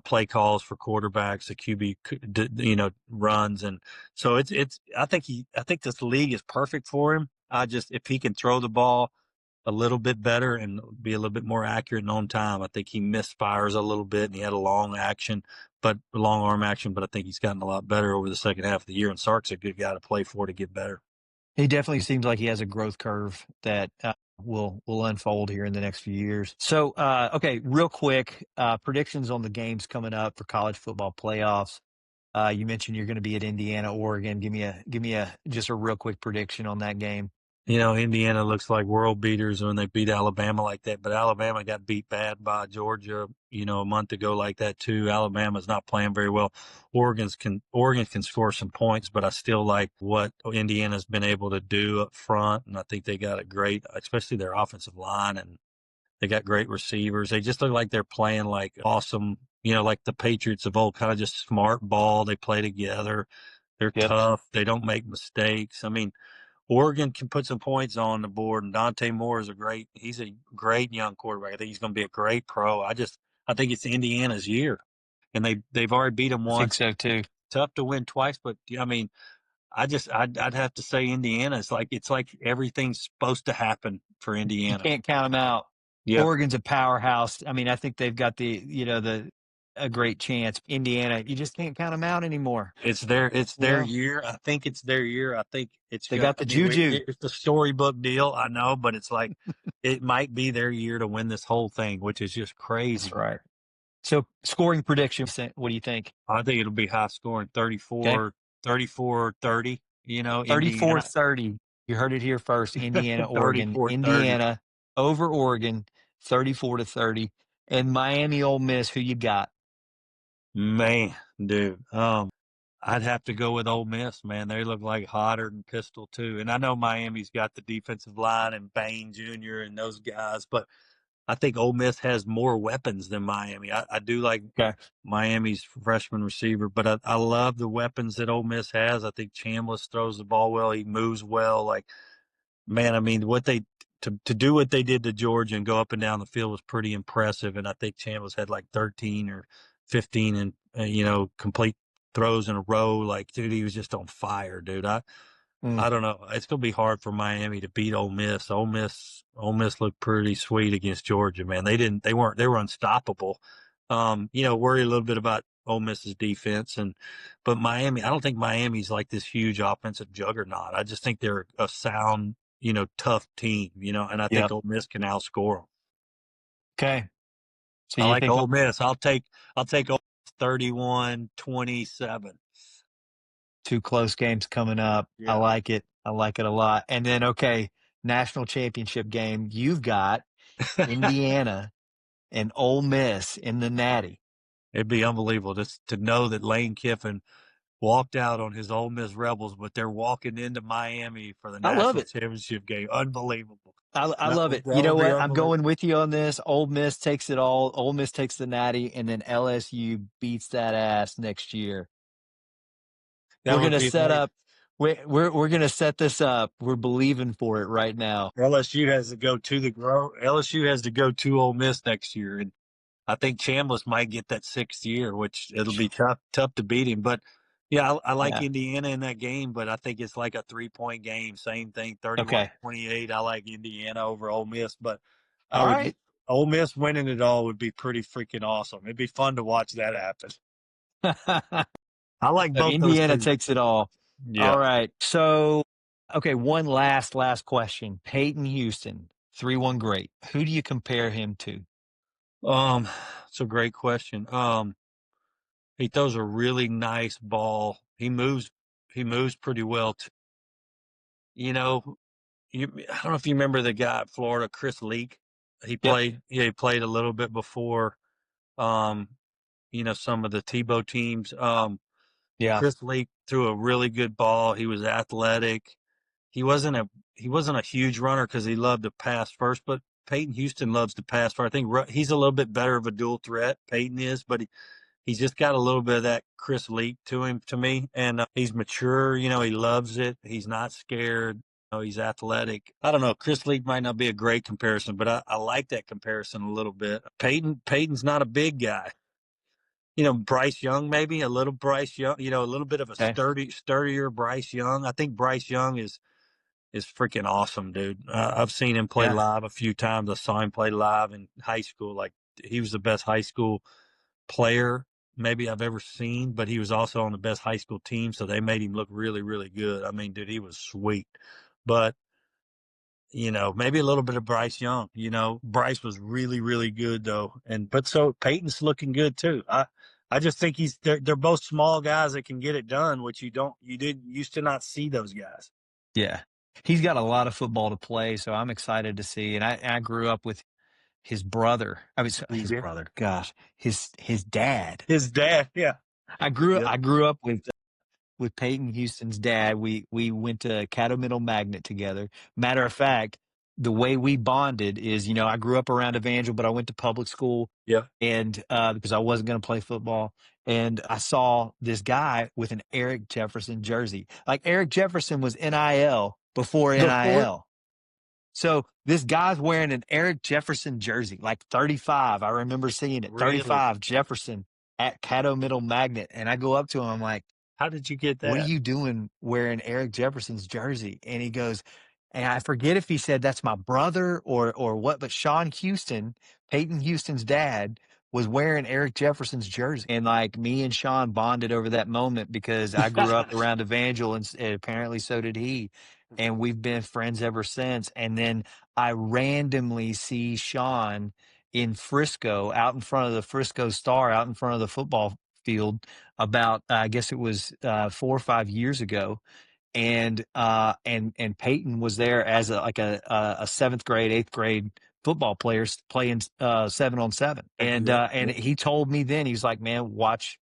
play calls for quarterbacks, the QB, runs, and so it's. I think this league is perfect for him. If he can throw the ball a little bit better and be a little bit more accurate and on time. I think he misfires a little bit and he had a long arm action, but I think he's gotten a lot better over the second half of the year. And Sark's a good guy to play for to get better. He definitely seems like he has a growth curve that will unfold here in the next few years. So, okay, real quick, predictions on the games coming up for college football playoffs. You mentioned you're going to be at Indiana, Oregon. Give me a just a real quick prediction on that game. You know, Indiana looks like world beaters when they beat Alabama like that, but Alabama got beat bad by Georgia, a month ago like that too. Alabama's not playing very well. Oregon can score some points, but I still like what Indiana's been able to do up front, and I think they got a great, especially their offensive line, and they got great receivers. They just look like they're playing like awesome, like the Patriots of old, kind of just smart ball. They play together. They're tough. They don't make mistakes. I mean, Oregon can put some points on the board, and Dante Moore is he's a great young quarterback. I think he's going to be a great pro. I think it's Indiana's year, and they've already beat them I think once. so too. Tough to win twice, but I mean, I'd have to say Indiana. It's like everything's supposed to happen for Indiana. You can't count them out. Yep. Oregon's a powerhouse. I mean, I think they've got a great chance. Indiana, you just can't count them out anymore. It's their year. I think it's their year. I think they got the juju. It's the storybook deal. I know, but it's like it might be their year to win this whole thing, which is just crazy. That's right. So scoring prediction, what do you think? I think it'll be high scoring, 34-30, 34-30. You heard it here first. Indiana, Oregon. Indiana over Oregon, 34-30. And Miami, Ole Miss, who you got? Man, dude. I'd have to go with Ole Miss, man. They look like hotter than Pistol too. And I know Miami's got the defensive line and Bain Jr. and those guys, but I think Ole Miss has more weapons than Miami. I do like Miami's freshman receiver, but I love the weapons that Ole Miss has. I think Chambliss throws the ball well. He moves well. Like, man, I mean, to do what they did to Georgia and go up and down the field was pretty impressive. And I think Chambliss had like 13 or 15 and, complete throws in a row. Like, dude, he was just on fire, dude. I don't know. It's going to be hard for Miami to beat Ole Miss. Ole Miss looked pretty sweet against Georgia, man. They were unstoppable. Worry a little bit about Ole Miss's defense but Miami, I don't think Miami's like this huge offensive juggernaut. I just think they're a sound, tough team, and I think Ole Miss can outscore them. Okay. So I like Ole Miss. I'll take Ole Miss 31-27. Two close games coming up. Yeah. I like it. I like it a lot. And then, national championship game. You've got Indiana and Ole Miss in the Natty. It'd be unbelievable just to know that Lane Kiffin walked out on his Ole Miss Rebels, but they're walking into Miami for the national championship game. Unbelievable. I love it. You know what? I'm going with you on this. Ole Miss takes it all. Ole Miss takes the Natty, and then LSU beats that ass next year. We're going to set up. We're going to set this up. We're believing for it right now. LSU has to go to Ole Miss next year, and I think Chambliss might get that 6th year, which it'll be tough to beat him. But yeah, I like Indiana in that game, but I think it's like a 3-point game. Same thing, 31-28. I like Indiana over Ole Miss, but Ole Miss winning it all would be pretty freaking awesome. It'd be fun to watch that happen. I like both. Indiana takes it all. Yeah. All right. So, one last question. Peyton Houston, 3-1 great. Who do you compare him to? It's a great question. He throws a really nice ball. He moves pretty well. I don't know if you remember the guy at Florida, Chris Leak. He played a little bit before, some of the Tebow teams. Yeah. Chris Leak threw a really good ball. He was athletic. He wasn't a huge runner because he loved to pass first, but Peyton Houston loves to pass first. I think he's a little bit better of a dual threat. Peyton is, but he's just got a little bit of that Chris Leak to him, to me. And he's mature. He loves it. He's not scared. He's athletic. I don't know. Chris Leak might not be a great comparison, but I like that comparison a little bit. Peyton's not a big guy. Bryce Young, maybe a little Bryce Young, a little bit of a Okay. sturdier Bryce Young. I think Bryce Young is freaking awesome, dude. I've seen him play Yeah. live a few times. I saw him play live in high school. Like, he was the best high school player maybe I've ever seen, but he was also on the best high school team, so they made him look really, really good. I mean, dude, he was sweet. But, maybe a little bit of Bryce Young. Bryce was really, really good though. But so Peyton's looking good too. I just think they're both small guys that can get it done, which you didn't used to not see those guys. Yeah. He's got a lot of football to play, so I'm excited to see. And I grew up with his brother. I mean, his Yeah. brother. Gosh, his dad. His dad, yeah. I grew Yeah. up with Peyton Houston's dad. We went to Caddo Middle Magnet together. Matter of fact, the way we bonded is, I grew up around Evangel, but I went to public school. Yeah. And because I wasn't going to play football, and I saw this guy with an Eric Jefferson jersey. Like, Eric Jefferson was NIL before NIL. So this guy's wearing an Eric Jefferson jersey, like 35. I remember seeing it, Really? 35 Jefferson at Caddo Middle Magnet. And I go up to him, I'm like, How did you get that? what are you doing wearing Eric Jefferson's jersey? And he goes, and I forget if he said that's my brother or what, but Sean Houston, Peyton Houston's dad, was wearing Eric Jefferson's jersey. And like, me and Sean bonded over that moment because I grew up around Evangel, and apparently so did he. And we've been friends ever since. And then I randomly see Sean in Frisco, out in front of the Frisco Star, out in front of the football field, about I guess it was 4 or 5 years ago. And Peyton was there as a 7th grade, 8th grade football player playing 7-on-7. And he told me then, he was like, man, watch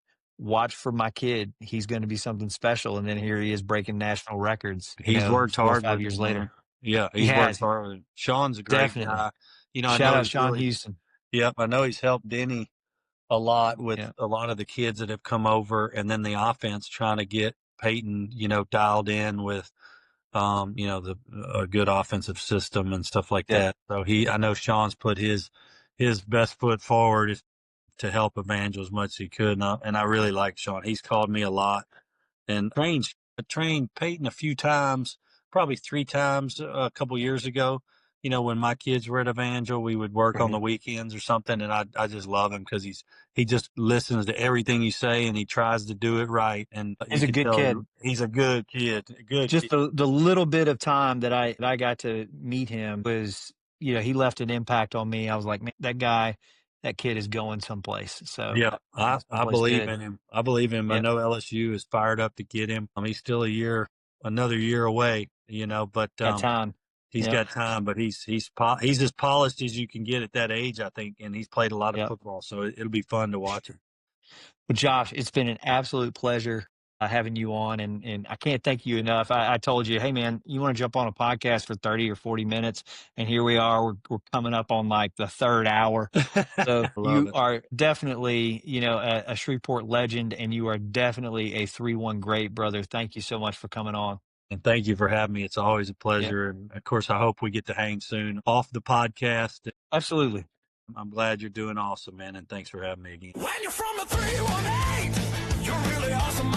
for my kid. He's going to be something special. And then here he is breaking national records. He's worked 4 or hard 5 years later. Yeah, He he's worked has. hard. Sean's a great Definitely. guy. I Shout know out he's Sean Houston. Yep, I know he's helped Denny a lot with Yeah. a lot of the kids that have come over, and then the offense trying to get Peyton, dialed in with, a good offensive system and stuff like Yeah. that. So I know Sean's put his best foot forward to help Evangel as much as he could, and I really like Sean. He's called me a lot, and trained Peyton a few times, probably 3 times a couple years ago. When my kids were at Evangel, we would work on the weekends or something, and I just love him because he just listens to everything you say, and he tries to do it right. And He's a good kid. He's a good kid. Just the little bit of time that I got to meet him was, he left an impact on me. I was like, man, that kid is going someplace. So yeah, I believe in him. I believe in him. Yep. I know LSU is fired up to get him. He's still another year away, but Got time. he's Yep. got time, but he's as polished as you can get at that age, I think, and he's played a lot of Yep. football, so it'll be fun to watch him. Well, Josh, it's been an absolute pleasure having you on, and I can't thank you enough. I told you, hey man, you want to jump on a podcast for 30 or 40 minutes, and here we are. We're coming up on like the 3rd hour. So you are definitely, a Shreveport legend, and you are definitely a 3-1 great, brother. Thank you so much for coming on. And thank you for having me. It's always a pleasure. Yep. And of course, I hope we get to hang soon off the podcast. Absolutely. I'm glad you're doing awesome, man. And thanks for having me again. When you're from the 318, you're really awesome.